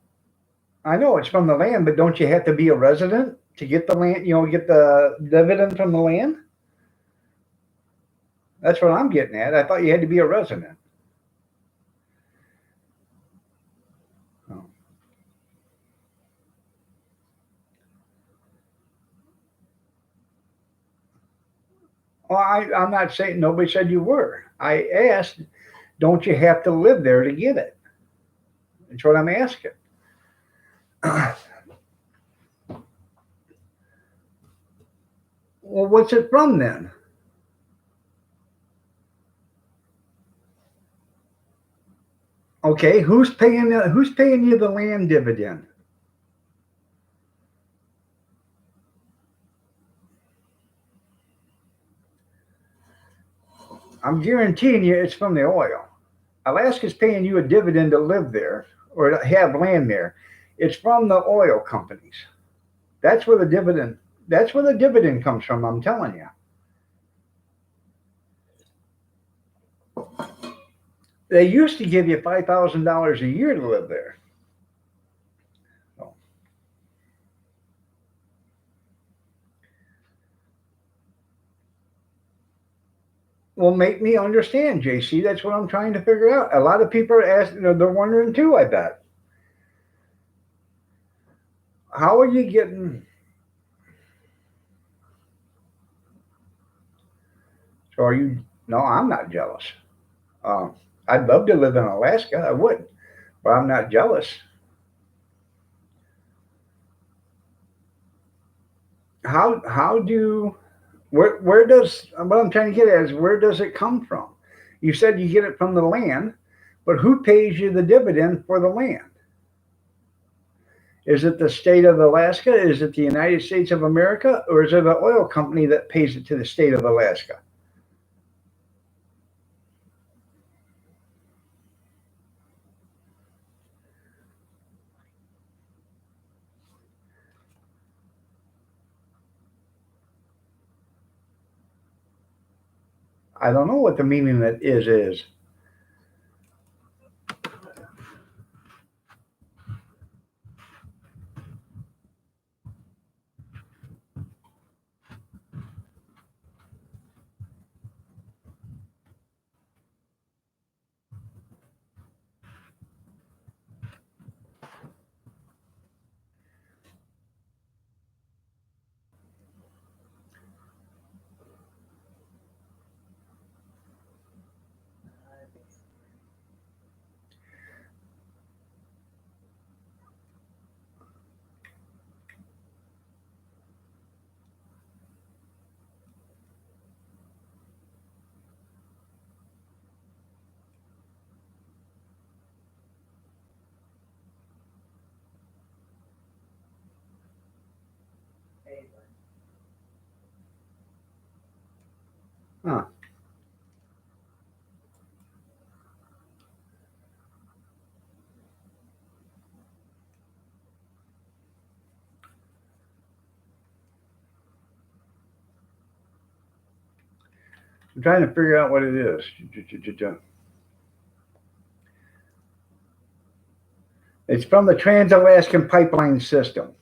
I know it's from the land, but don't you have to be a resident to get the land? Get the dividend from the land. That's what I'm getting at. I thought you had to be a resident. Oh. Well, I'm not saying nobody said you were. I asked, don't you have to live there to get it? That's what I'm asking. Well, what's it from then? Okay, who's paying you the land dividend? I'm guaranteeing you it's from the oil. Alaska's paying you a dividend to live there or to have land there. It's from the oil companies. That's where the dividend that's where the dividend comes from, I'm telling you. They used to give you $5,000 a year to live there. So, well, make me understand, JC. That's what I'm trying to figure out. A lot of people are asking, they're wondering too, I bet. How are you getting? So are you? No, I'm not jealous. Um, I'd love to live in Alaska. I would, but I'm not jealous. How do where does what I'm trying to get at is where does it come from? You said you get it from the land, but who pays you the dividend for the land? Is it the state of Alaska? Is it the United States of America? Or is it an oil company that pays it to the state of Alaska? I don't know what the meaning that is. Huh. I'm trying to figure out what it is. It's from the Trans-Alaskan Pipeline System.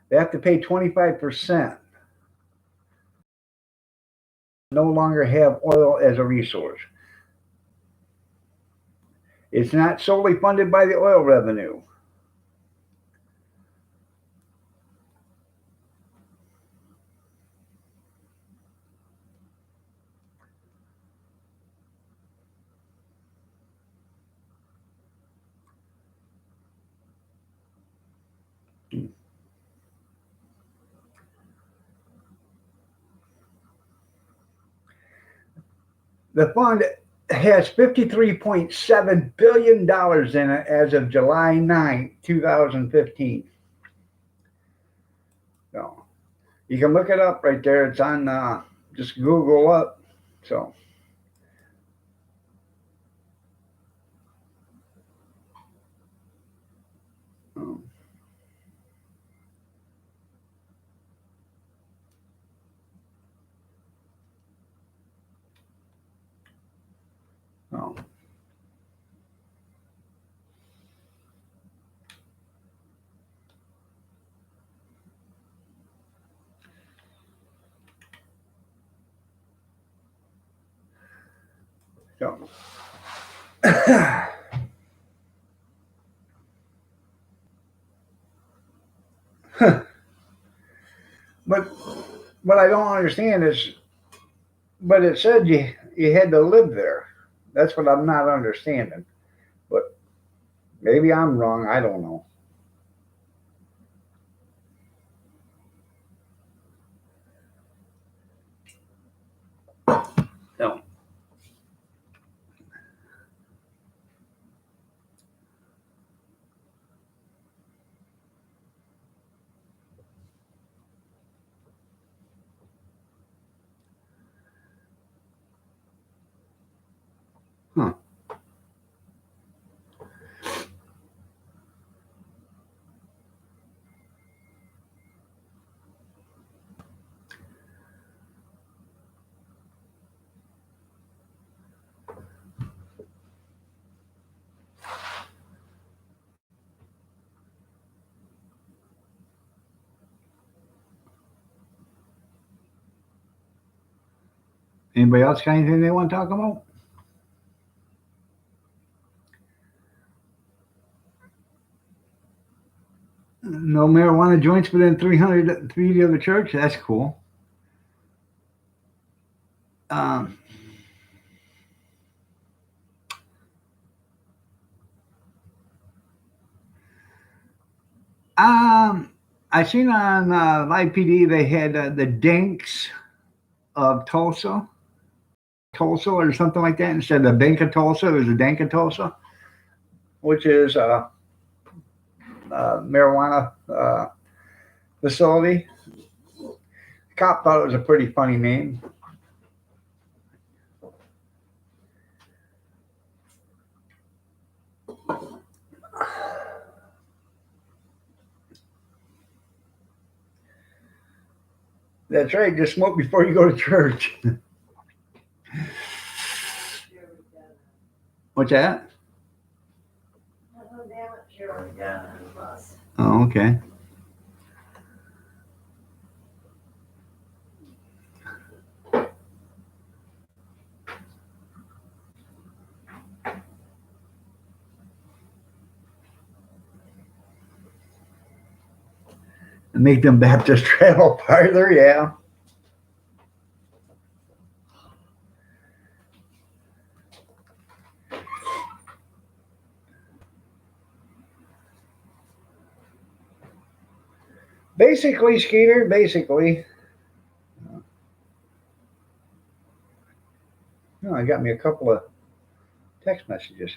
They have to pay 25%. No longer have oil as a resource. It's not solely funded by the oil revenue. The fund has $53.7 billion in it as of July 9th, 2015. So you can look it up right there. It's on just Google up. So um, oh. So but what I don't understand is But it said you had to live there. That's what I'm not understanding. But maybe I'm wrong. I don't know. No. Huh. Anybody else got anything they want to talk about? No marijuana joints within 300 feet of the church. That's cool. Um, I seen on Live PD they had the Dinks of Tulsa, or something like that. Instead of the Bank of Tulsa, it was the Dank of Tulsa, which is marijuana facility. The cop thought it was a pretty funny name. That's right. Just smoke before you go to church. What's that? Oh, damn it, she already got on the bus. Oh, okay. Make them Baptist travel farther, yeah. Basically, Skeeter, basically. No, I got me a couple of text messages.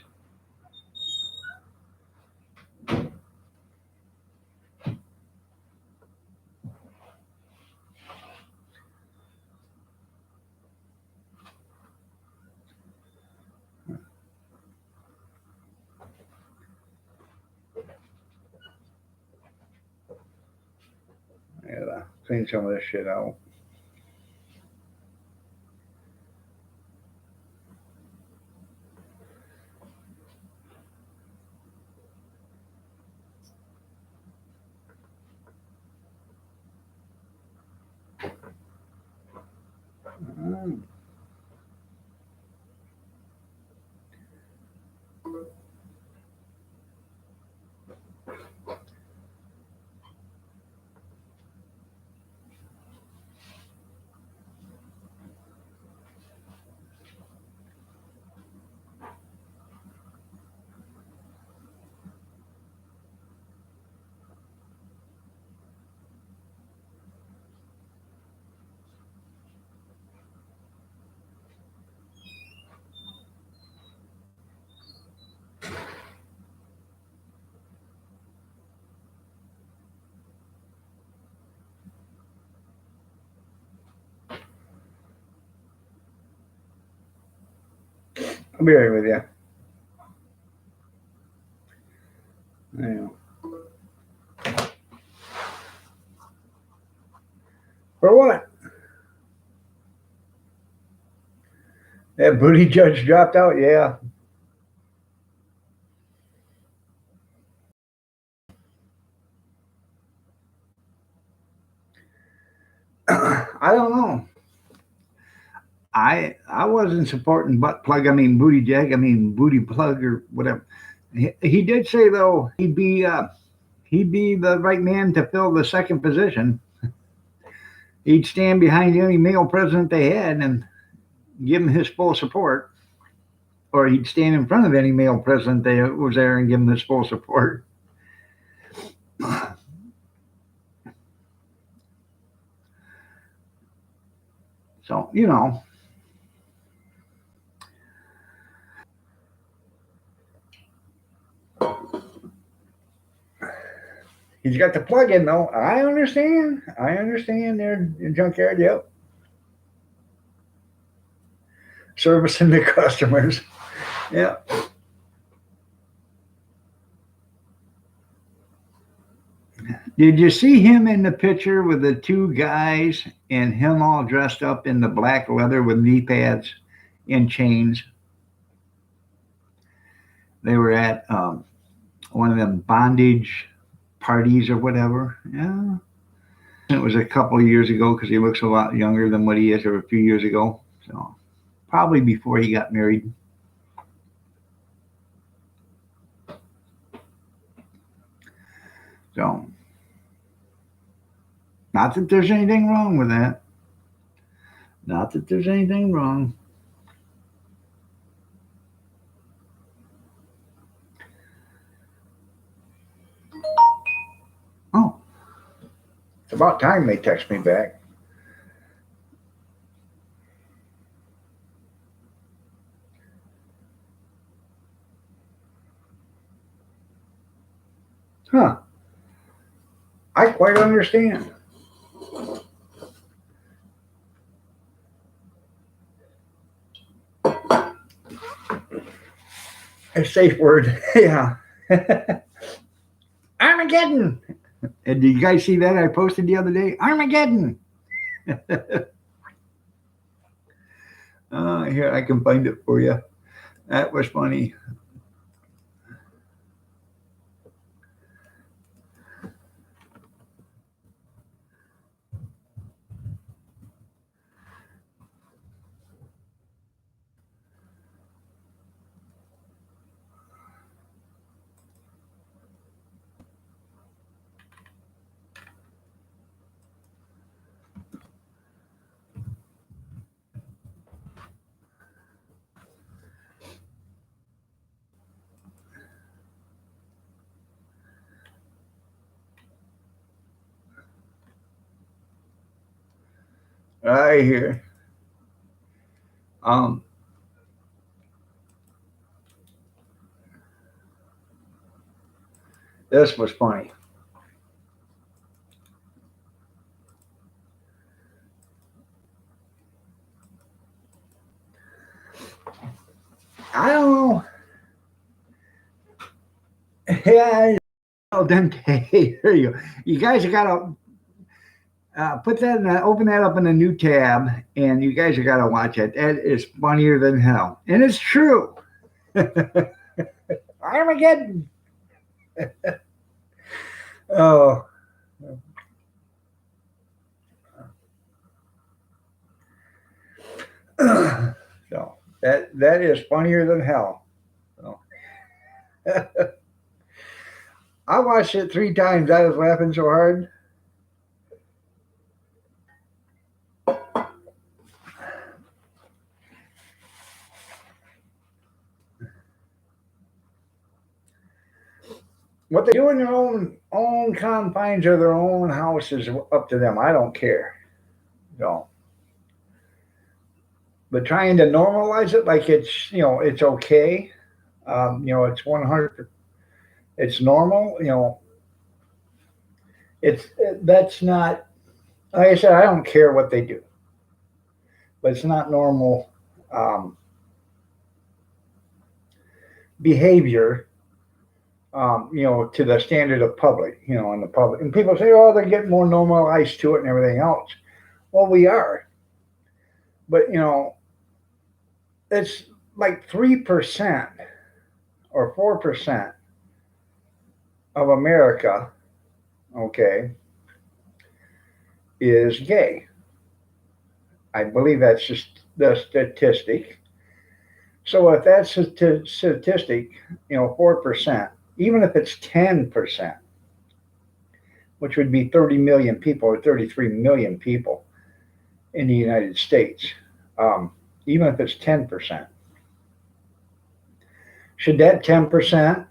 I gotta clean some of this shit out. Mm. I'll be right with you. Yeah. For what? That booty judge dropped out? Yeah. I don't know. I wasn't supporting butt plug. I mean booty jag. I mean booty plug or whatever. He did say though he'd be the right man to fill the second position. He'd stand behind any male president they had, and give him his full support, or he'd stand in front of any male president that was there and give him his full support. So, you know, he's got the plug in though. I understand. I understand they're in junkyard. Yep. Servicing the customers. Yeah. Did you see him in the picture with the two guys and him all dressed up in the black leather with knee pads and chains? They were at one of them bondage parties or whatever. Yeah. It was a couple of years ago because he looks a lot younger than what he is, or a few years ago. So probably before he got married. So, not that there's anything wrong with that. Not that there's anything wrong. Oh, it's about time they text me back. Huh. I quite understand. A safe word. Yeah. Armageddon. And did you guys see that I posted the other day? Armageddon. Here, I can find it for you. That was funny. Right here. This was funny. I don't know. Yeah, al dente. There you go. You guys have got to put that in, open that up in a new tab, and you guys have got to watch it. That is funnier than hell, and it's true. Armageddon. Oh. So that is funnier than hell. So. I watched it 3 times. I was laughing so hard. What they do in their own confines of their own house is up to them. I don't care. No. But trying to normalize it like it's it's okay. It's 100. It's normal. That's not. Like I said, I don't care what they do, but it's not normal behavior. To the standard of public, in the public. And people say, oh, they're getting more normalized to it and everything else. Well, we are. But, it's like 3% or 4% of America, okay, is gay. I believe that's just the statistic. So if that's a statistic, 4%, even if it's 10%, which would be 30 million people or 33 million people in the United States, even if it's 10%. Should that 10%,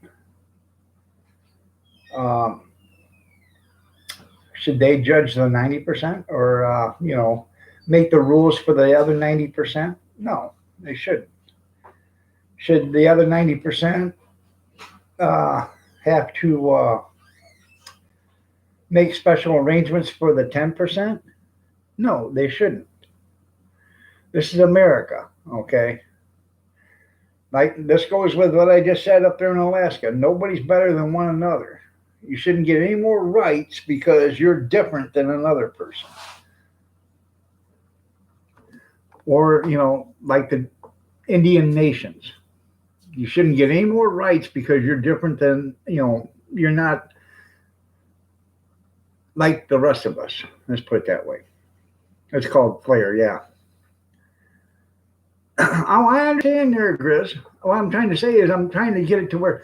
should they judge the 90% or, make the rules for the other 90%? No, they shouldn't. Should the other 90% have to make special arrangements for the 10%? No, they shouldn't. This is America, okay? Like this goes with what I just said up there in Alaska. Nobody's better than one another. You shouldn't get any more rights because you're different than another person. Or, like the Indian nations. You shouldn't get any more rights because you're different than, you're not like the rest of us. Let's put it that way. It's called flair, yeah. Oh, I understand there, Grizz. What I'm trying to say is I'm trying to get it to where,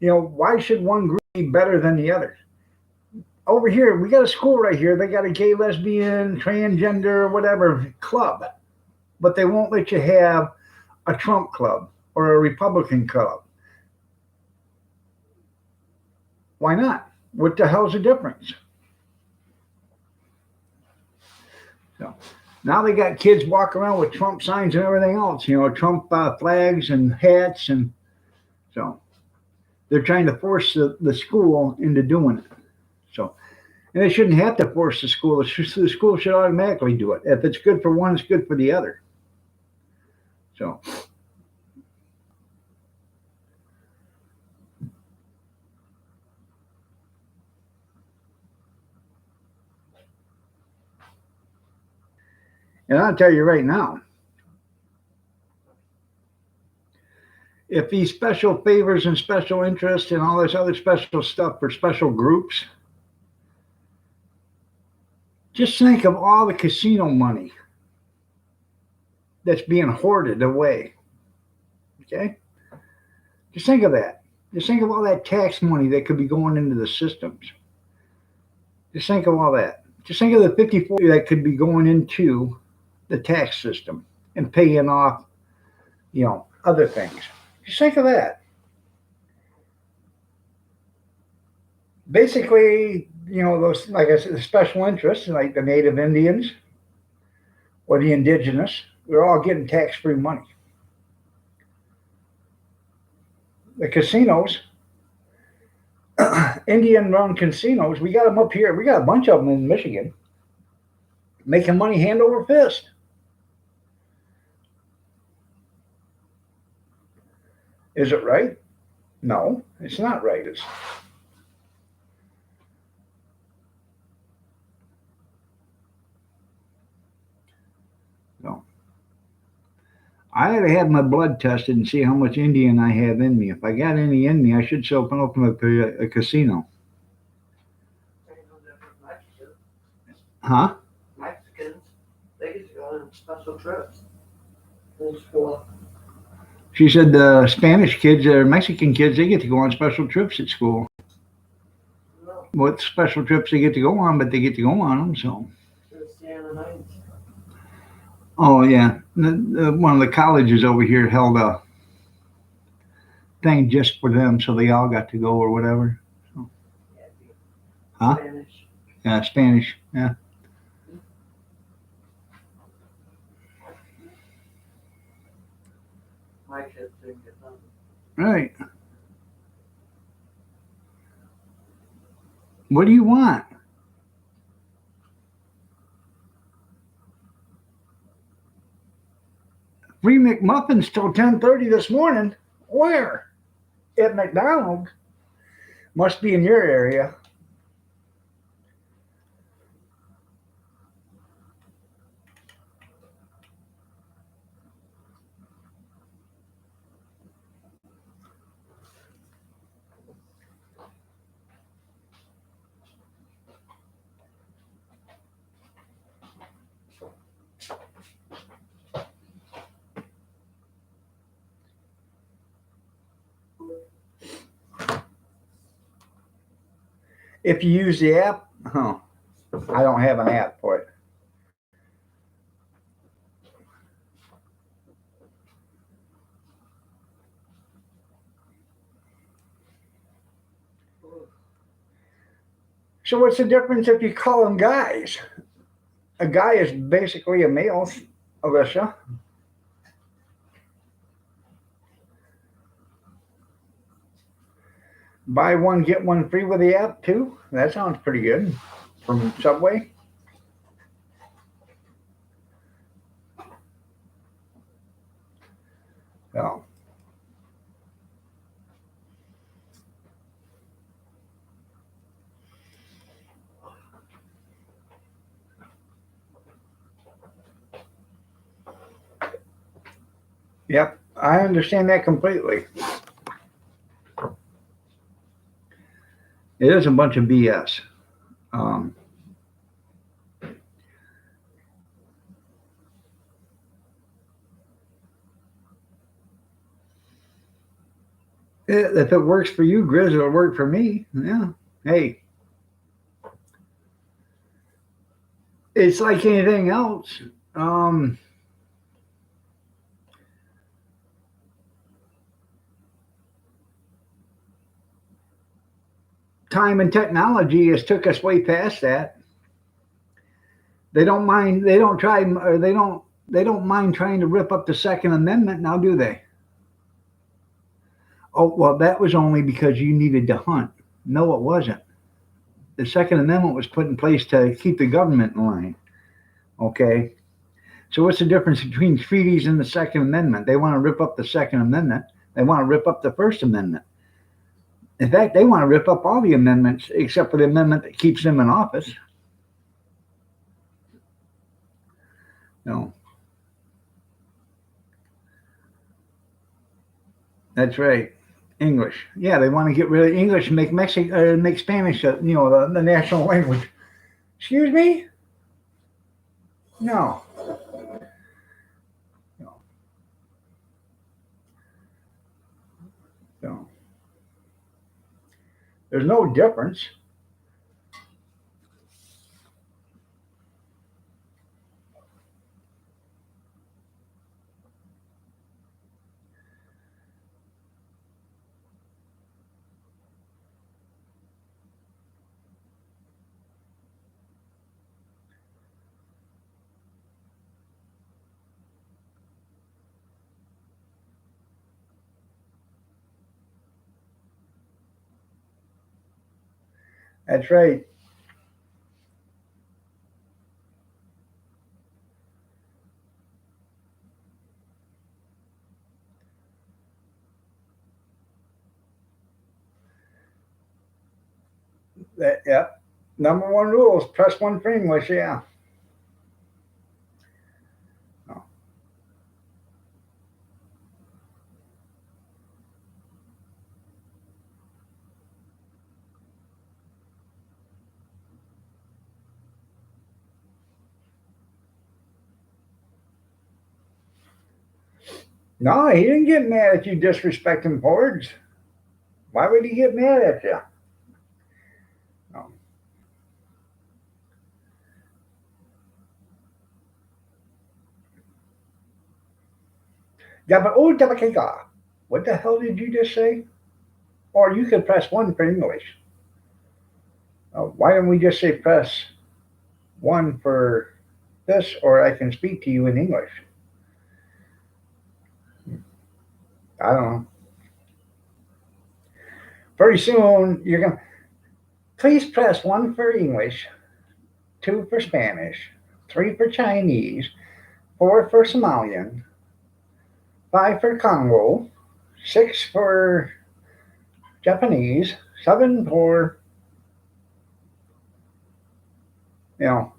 why should one group be better than the other? Over here, we got a school right here. They got a gay, lesbian, transgender, whatever club, but they won't let you have a Trump club or a Republican club. Why not? What the hell's the difference? So now they got kids walking around with Trump signs and everything else, Trump flags and hats. And so they're trying to force the school into doing it. So, and they shouldn't have to force the school. The school should automatically do it. If it's good for one, it's good for the other. So, and I'll tell you right now, if these special favors and special interests and all this other special stuff for special groups, just think of all the casino money that's being hoarded away. Okay? Just think of that. Just think of all that tax money that could be going into the systems. Just think of all that. Just think of the 54 that could be going into the tax system and paying off, other things. Just think of that. Basically, those, like I said, the special interests, like the Native Indians or the indigenous, they're all getting tax-free money. The casinos, Indian-run casinos, we got them up here. We got a bunch of them in Michigan, making money hand over fist. Is it right? No, it's not right. No. I had to have my blood tested and see how much Indian I have in me. If I got any in me, I should open up a casino. Huh? Mexicans, they get to go on special trips in school. She said the Spanish kids or Mexican kids, they get to go on special trips at school. No, What special trips they get to go on, but they get to go on them. So, to the Sienna Heights. oh yeah, one of the colleges over here held a thing just for them, so they all got to go or whatever. So, Yeah, it'd be huh? Spanish. Yeah, Spanish. Yeah. My kids didn't get them. Right. What do you want? Free McMuffins till 10:30 this morning. Where? At McDonald's. Must be in your area. If you use the app, I don't have an app for it. So what's the difference if you call them guys? A guy is basically a male, Alicia. Buy one, get one free with the app too. That sounds pretty good. From Subway. Oh. Yep, I understand that completely. It is a bunch of BS. Um, if it works for you, Grizz, it'll work for me. Yeah. Hey, it's like anything else. Um, Time and technology has took us way past that. They don't mind. They don't try. Or they don't. They don't mind trying to rip up the Second Amendment now, do they? Oh well, that was only because you needed to hunt. No, it wasn't. The Second Amendment was put in place to keep the government in line. Okay. So what's the difference between treaties and the Second Amendment? They want to rip up the Second Amendment. They want to rip up the First Amendment. In fact, they want to rip up all the amendments except for the amendment that keeps them in office. No, that's right. English. Yeah, they want to get rid of English and make make Spanish, the national language. Excuse me? No, no, no. There's no difference. That's right. Yep. Number one rule is press one for English. Yeah. No, no, he didn't get mad at you disrespecting Fords. Why would he get mad at you? No. Yeah, but what the hell did you just say? Or you could press one for English. Why don't we just say press one for this, or I can speak to you in English? I don't know. Pretty soon you're gonna please press one for English, two for Spanish, three for Chinese, four for Somalian, five for Congo, six for Japanese, seven for you know.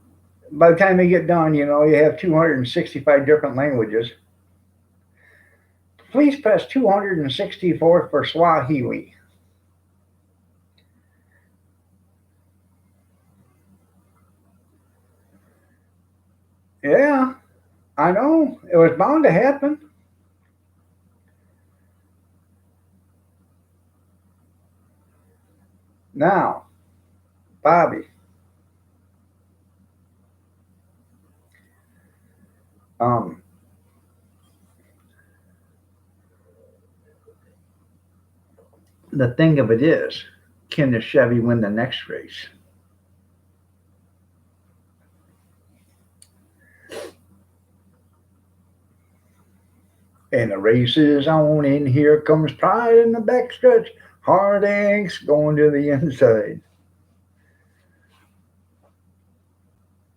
By the time they get done, you have 265 different languages. Please press 264 for Swahili. Yeah, I know. It was bound to happen. Now, Bobby, um, the thing of it is, can the Chevy win the next race? And the race is on, and here comes Pride in the backstretch. Hard eggs going to the inside.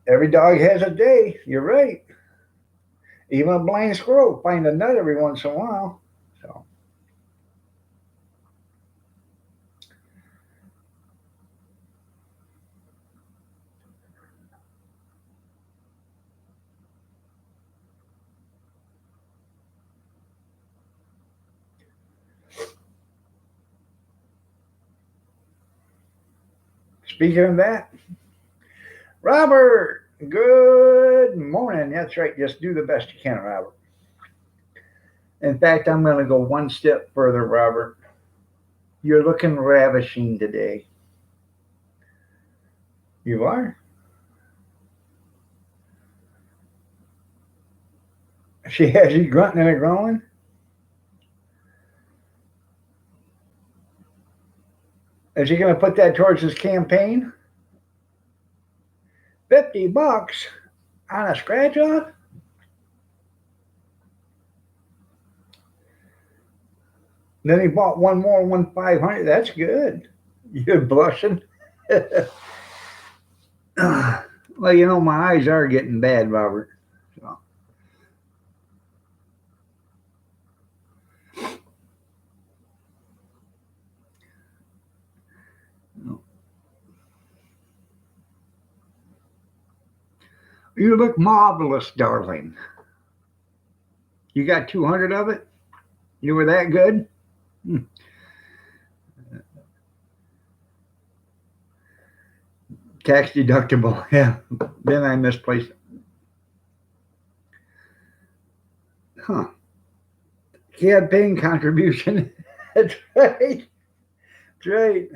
Every dog has a day. You're right. Even a blind squirrel find a nut every once in a while. So speaking of that, Robert, good morning. That's right. Just do the best you can, Robert. In fact, I'm going to go one step further, Robert. You're looking ravishing today. You are? She has you grunting and growling? Is he going to put that towards his campaign? $50 on a scratch off? Then he bought one more, 500. That's good. You're blushing. Well, you know, my eyes are getting bad, Robert. So. You look marvelous, darling. You got 200 of it? You were that good? Tax deductible. Yeah. Then I misplaced it. Huh. Campaign contribution. That's right. That's right.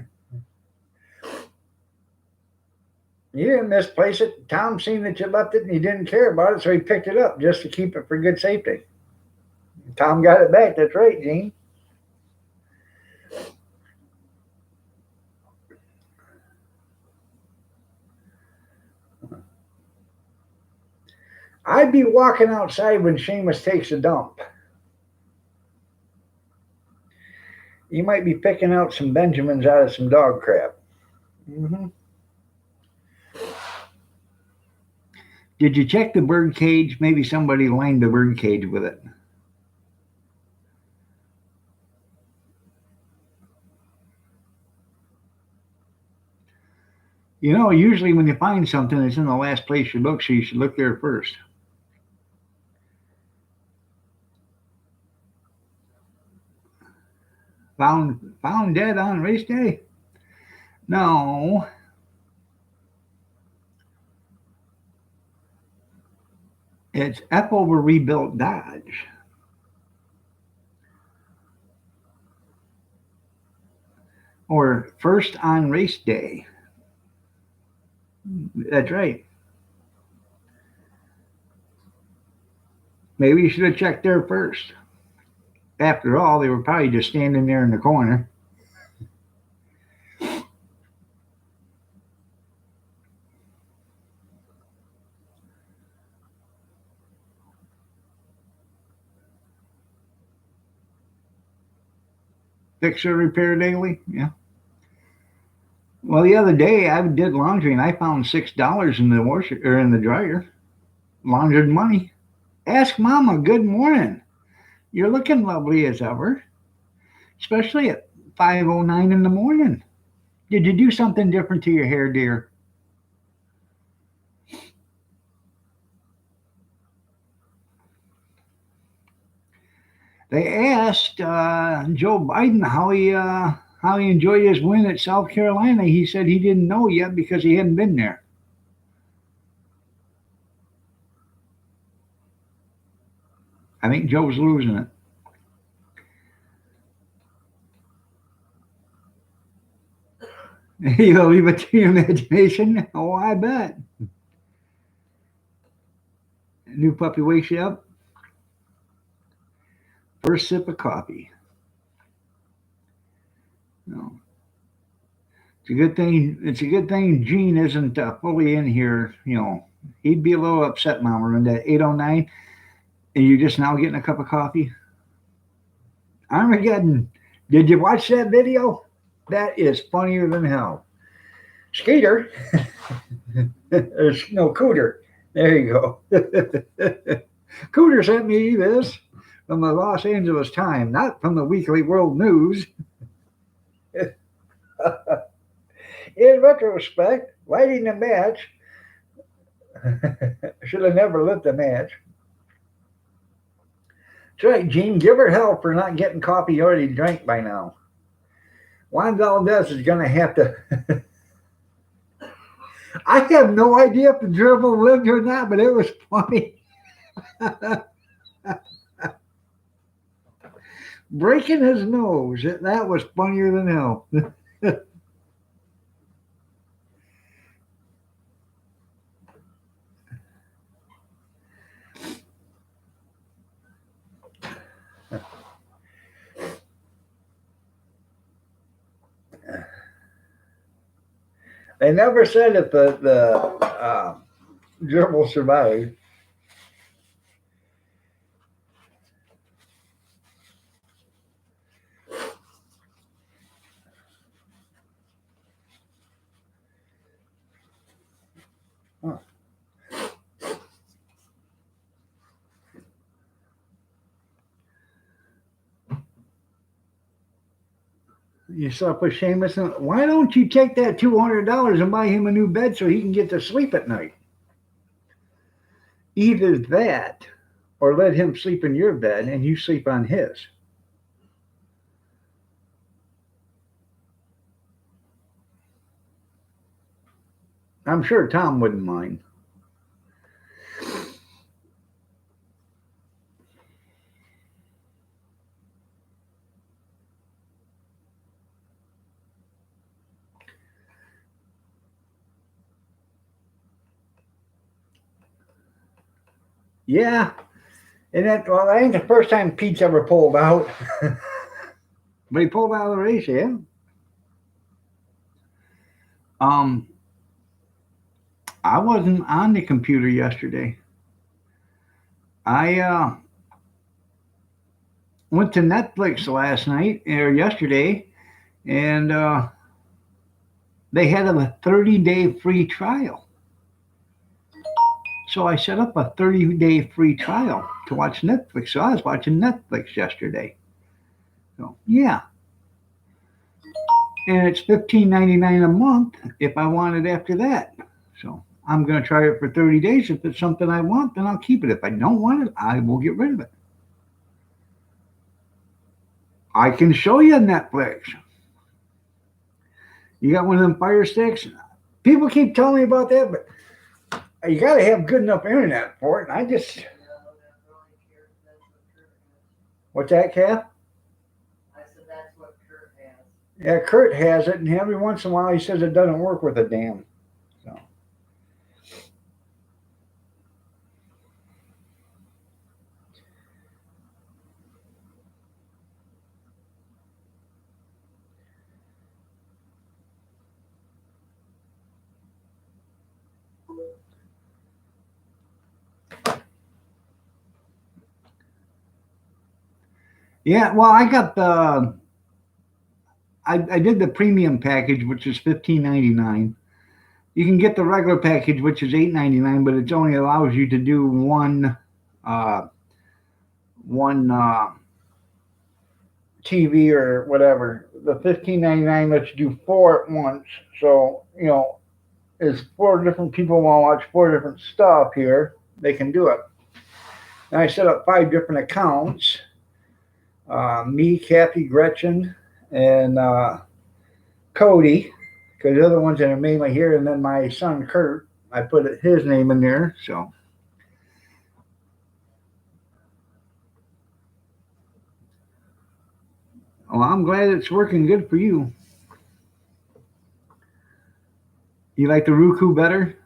You didn't misplace it. Tom seen that you left it and he didn't care about it, so he picked it up just to keep it for good safety. Tom got it back. That's right, Gene. I'd be walking outside when Seamus takes a dump. You might be picking out some Benjamins out of some dog crap. Mm-hmm. Did you check the bird cage? Maybe somebody lined the bird cage with it. You know, usually when you find something, it's in the last place you look, so you should look there first. Found dead on race day? No. It's F over rebuilt Dodge. Or first on race day. That's right. Maybe you should have checked there first. After all, they were probably just standing there in the corner. Fix or repair daily? Yeah. Well, the other day I did laundry and I found $6 in the washer or in the dryer. Laundered money. Ask Mama. Good morning. You're looking lovely as ever, especially at 5:09 in the morning. Did you do something different to your hair, dear? They asked Joe Biden how he enjoyed his win at South Carolina. He said he didn't know yet because he hadn't been there. I think Joe's losing it. You'll leave it to your imagination. Oh, I bet. New puppy wakes you up. First sip of coffee. No. It's a good thing. It's a good thing Gene isn't fully in here. He'd be a little upset, Mama Linda. At 8:09, and you're just now getting a cup of coffee. Armageddon. Did you watch that video? That is funnier than hell. Skeeter. No, Cooter. There you go. Cooter sent me this from the Los Angeles Times, not from the Weekly World News. In retrospect, lighting the match should have never lit the match. That's right, Gene. Give her hell for not getting coffee you already drank by now. Juan Valdez is going to have to. I have no idea if the dribble lived or not, but it was funny. Breaking his nose. That was funnier than hell. They never said if the gerbil survived. Huh. You saw up with Seamus. Why don't you take that $200 and buy him a new bed so he can get to sleep at night? Either that, or let him sleep in your bed and you sleep on his. I'm sure Tom wouldn't mind. Yeah. And that ain't the first time Pete's ever pulled out. But he pulled out of the race, yeah. I wasn't on the computer yesterday. I went to Netflix last night or yesterday, and they had a 30-day free trial. So I set up a 30-day free trial to watch Netflix. So I was watching Netflix yesterday. So yeah. And it's $15.99 a month if I want it after that. So I'm going to try it for 30 days. If it's something I want, then I'll keep it. If I don't want it, I will get rid of it. I can show you Netflix. You got one of them Fire Sticks? People keep telling me about that, but you got to have good enough internet for it. And I just. What's that, Kath? I said that's what Kurt has. Yeah, Kurt has it, and every once in a while he says it doesn't work with a damn. So. Yeah, well, I got the. I did the premium package, which is $15.99. You can get the regular package, which is $8.99, but it only allows you to do one TV or whatever. The $15.99 lets you do 4 at once. So if 4 different people want to watch 4 different stuff here, they can do it. And I set up 5 different accounts. Me, Kathy, Gretchen, and Cody, because the other ones that are mainly here, and then my son Kurt, I put his name in there. So. Well, I'm glad it's working good for you. You like the Roku better?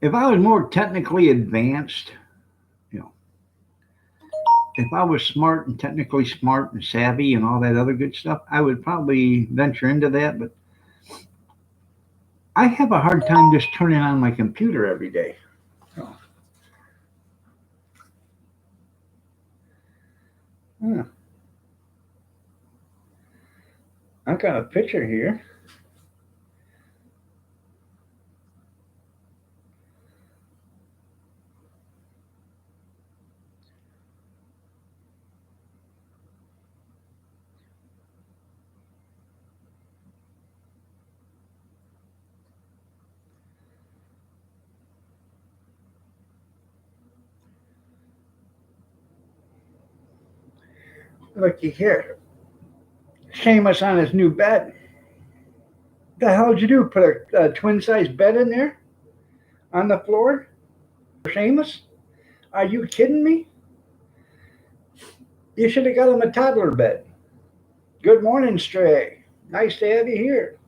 If I was more technically advanced, if I was smart and technically smart and savvy and all that other good stuff, I would probably venture into that. But I have a hard time just turning on my computer every day. So, yeah, I've got a picture here. Looky here. Seamus on his new bed. The hell did you do? Put a twin size bed in there on the floor? Seamus? Are you kidding me? You should have got him a toddler bed. Good morning, Stray. Nice to have you here.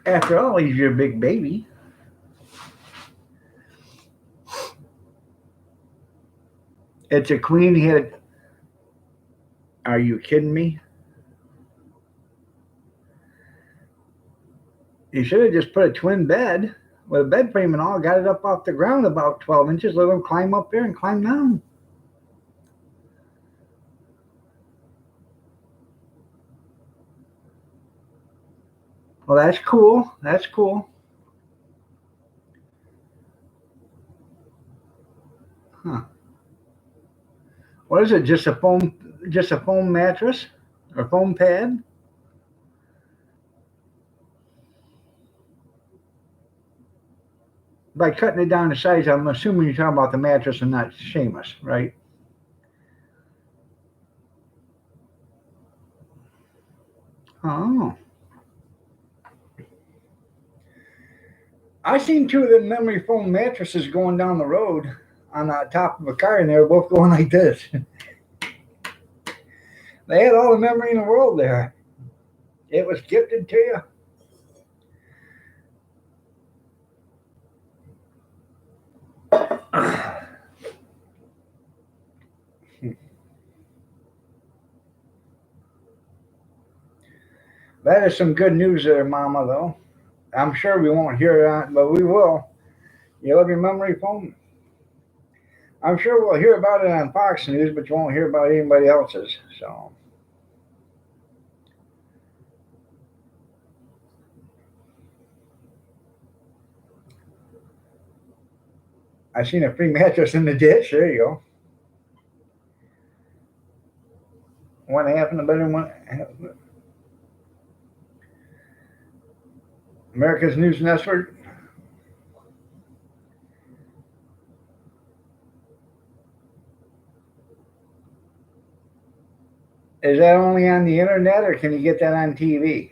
After all, he's your big baby. It's a queen head. Are you kidding me? You should have just put a twin bed with a bed frame and all, got it up off the ground about 12 inches, let him climb up there and climb down. Well, that's cool. That's cool. Huh. What is it? Just a foam mattress or foam pad? By cutting it down to size, I'm assuming you're talking about the mattress and not Seamus, right? Oh. I seen two of the memory foam mattresses going down the road on the top of a car, and they were both going like this. They had all the memory in the world there. It was gifted to you. That is some good news there, Mama, though. I'm sure we won't hear that, but we will. You love your memory foam? I'm sure we'll hear about it on Fox News, but you won't hear about anybody else's. So I seen a free mattress in the ditch. There you go. One half in the bedroom, one half. America's News Network. Is that only on the internet, or can you get that on TV?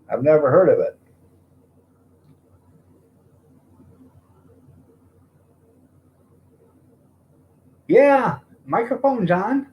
I've never heard of it. Yeah, microphone's on.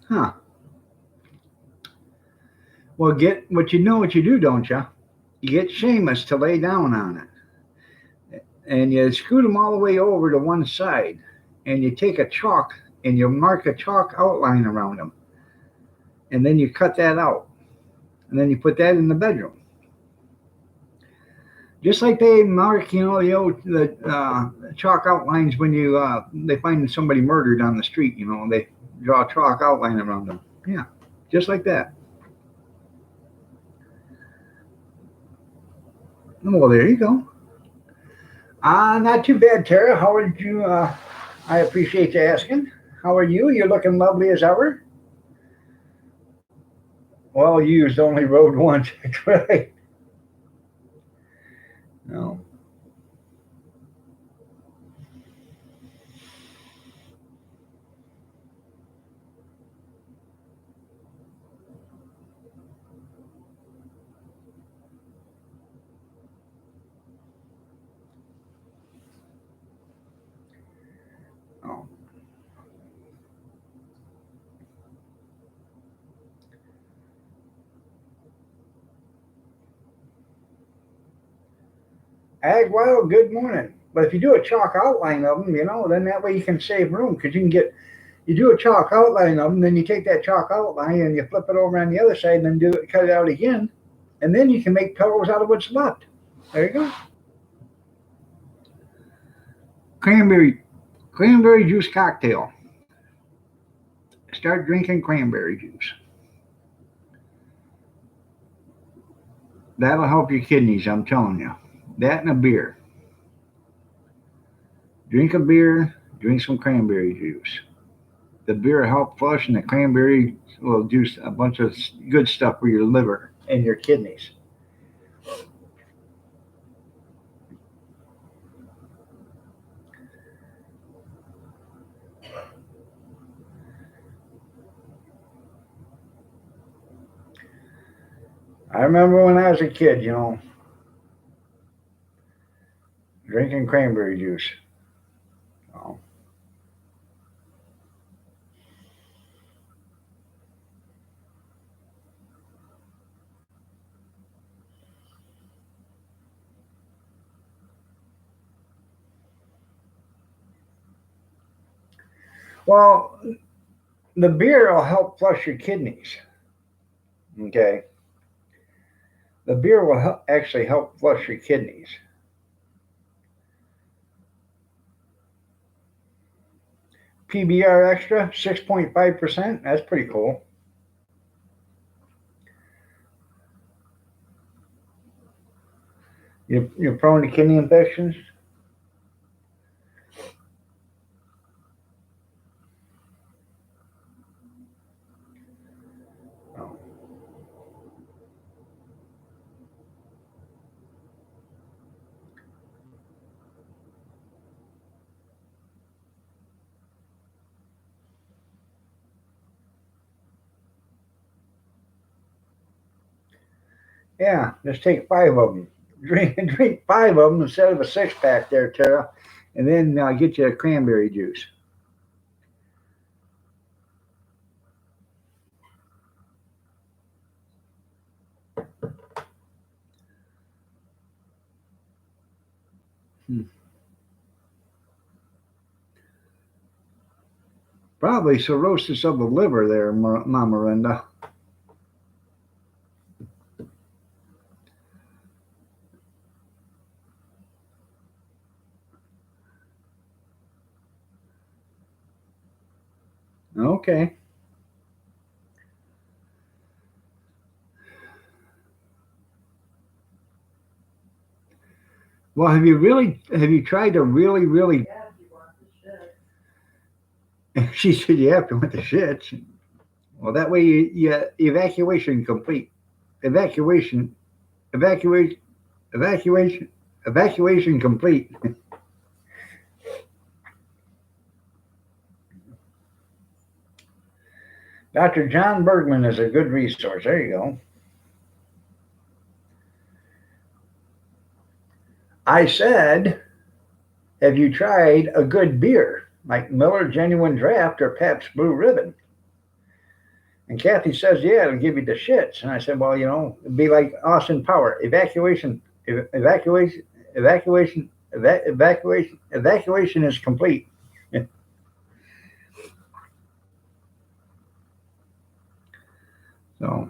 Huh. Well, get what you know what you do, don't you? You get Seamus to lay down on it, and you scoot him all the way over to one side, and you take a chalk and you mark a chalk outline around him, and then you cut that out, and then you put that in the bedroom. Just like they mark, the chalk outlines when they find somebody murdered on the street. They draw a chalk outline around them. Yeah, just like that. Well, there you go. Not too bad, Tara. How are you? I appreciate you asking. How are you? You're looking lovely as ever. Well used, only rode once. Right? No. Ag Wild, good morning. But if you do a chalk outline of them, then that way you can save room because you do a chalk outline of them, then you take that chalk outline and you flip it over on the other side and then cut it out again. And then you can make pillows out of what's left. There you go. Cranberry juice cocktail. Start drinking cranberry juice. That'll help your kidneys, I'm telling you. That and a beer. Drink a beer, drink some cranberry juice. The beer will help flush, and the cranberry will do a bunch of good stuff for your liver and your kidneys. I remember when I was a kid, drinking cranberry juice. Oh. Well, the beer will help flush your kidneys. Okay. The beer will actually help flush your kidneys. PBR Extra, 6.5%. That's pretty cool. You're prone to kidney infections? Oh. Yeah, just take 5 of them. Drink 5 of them instead of a 6-pack there, Tara. And then get you a cranberry juice. Probably cirrhosis of the liver there, Mama Linda. Okay. Well, have you tried to really? Yeah, if you want the shit. She said you have to want the shits. Well, that way you evacuation complete. Evacuation, evacuation, evacuation complete. Dr. John Bergman is a good resource. There you go. I said, have you tried a good beer like Miller Genuine Draft or Pabst Blue Ribbon? And Kathy says, yeah, it'll give you the shits. And I said, well, it'd be like Austin Power. Evacuation is complete. So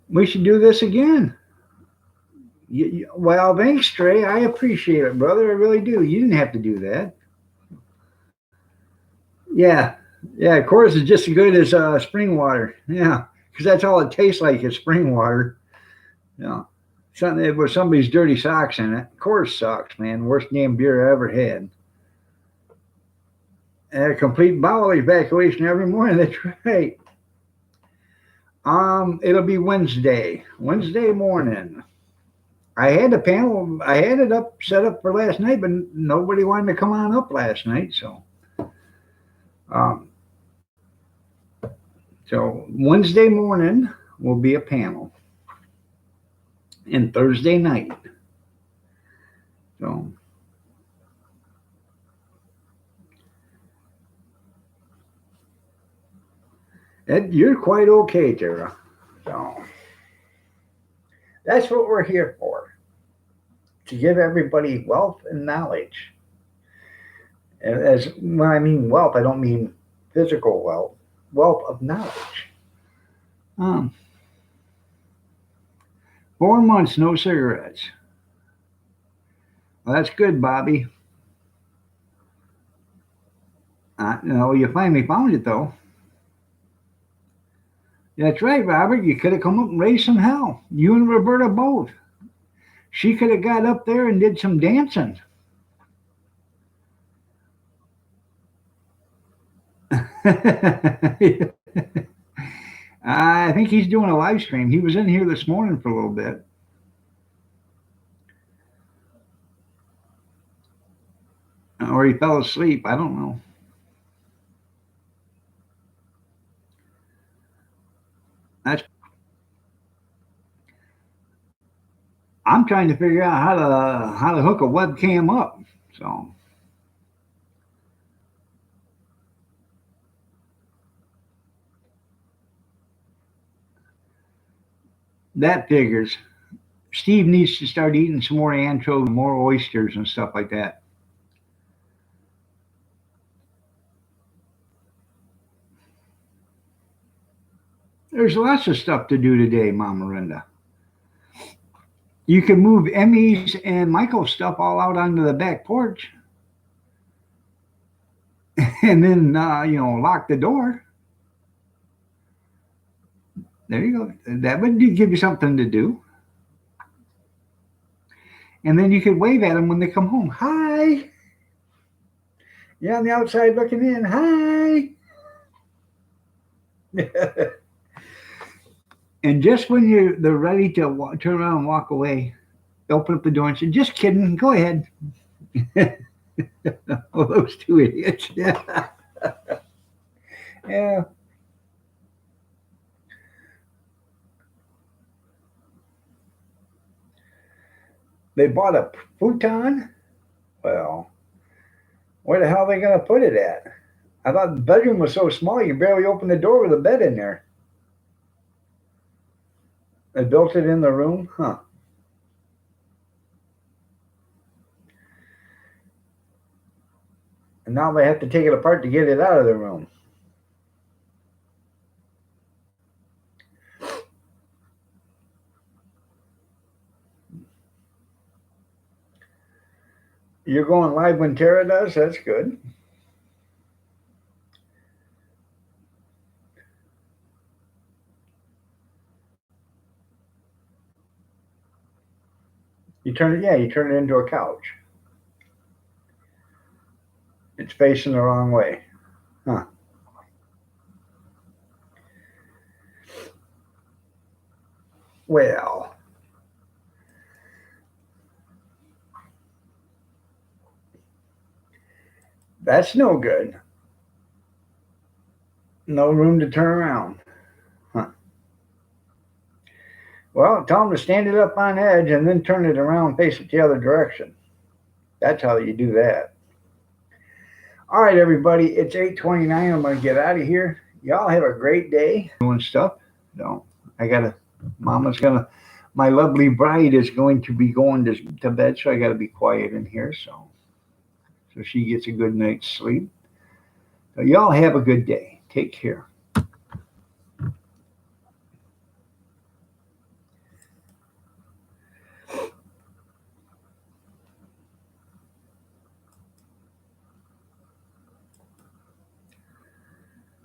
we should do this again. Well, thanks, Trey. I appreciate it, brother. I really do. You didn't have to do that. Yeah. Yeah, of course, it's just as good as spring water. Yeah, because that's all it tastes like is spring water. Yeah. Something with somebody's dirty socks in it. Of course, socks, man. Worst damn beer I ever had. And a complete bowel evacuation every morning. That's right. It'll be Wednesday morning. I had the panel. I had it set up for last night, but nobody wanted to come on up last night. So Wednesday morning will be a panel, and Thursday night. So You're quite okay, Tara. So that's what we're here for, to give everybody wealth and knowledge. And as when I mean wealth, I don't mean physical wealth, wealth of knowledge. Um, 4 months, no cigarettes. Well, that's good, Bobby. No, you finally found it, though. That's right, Robert. You could have come up and raised some hell. You and Roberta both. She could have got up there and did some dancing. I think he's doing a live stream. He was in here this morning for a little bit. Or he fell asleep. I don't know. That's. I'm trying to figure out how to hook a webcam up. So that figures. Steve needs to start eating some more anchovies, more oysters and stuff like that. There's lots of stuff to do today, Mama Linda. You can move Emmy's and Michael's stuff all out onto the back porch, and then lock the door. There you go. That would give you something to do. And then you could wave at them when they come home. Hi. You're on the outside looking in. Hi. And just when they're ready to turn around and walk away, open up the door and say, "Just kidding. Go ahead." Oh, those two idiots. Yeah. Yeah. They bought a futon. Well, where the hell are they going to put it at? I thought the bedroom was so small you barely open the door with a bed in there. They built it in the room? Huh. And now they have to take it apart to get it out of the room. You're going live when Tara does? That's good. You turn it into a couch. It's facing the wrong way. Huh. Well, that's no good. No room to turn around. Huh. Well, tell them to stand it up on edge and then turn it around, face it the other direction. That's how you do that. All right, everybody. It's 8:29. I'm going to get out of here. Y'all have a great day. Doing stuff. No, my lovely bride is going to be going to bed, so I got to be quiet in here. So she gets a good night's sleep. So y'all have a good day. Take care.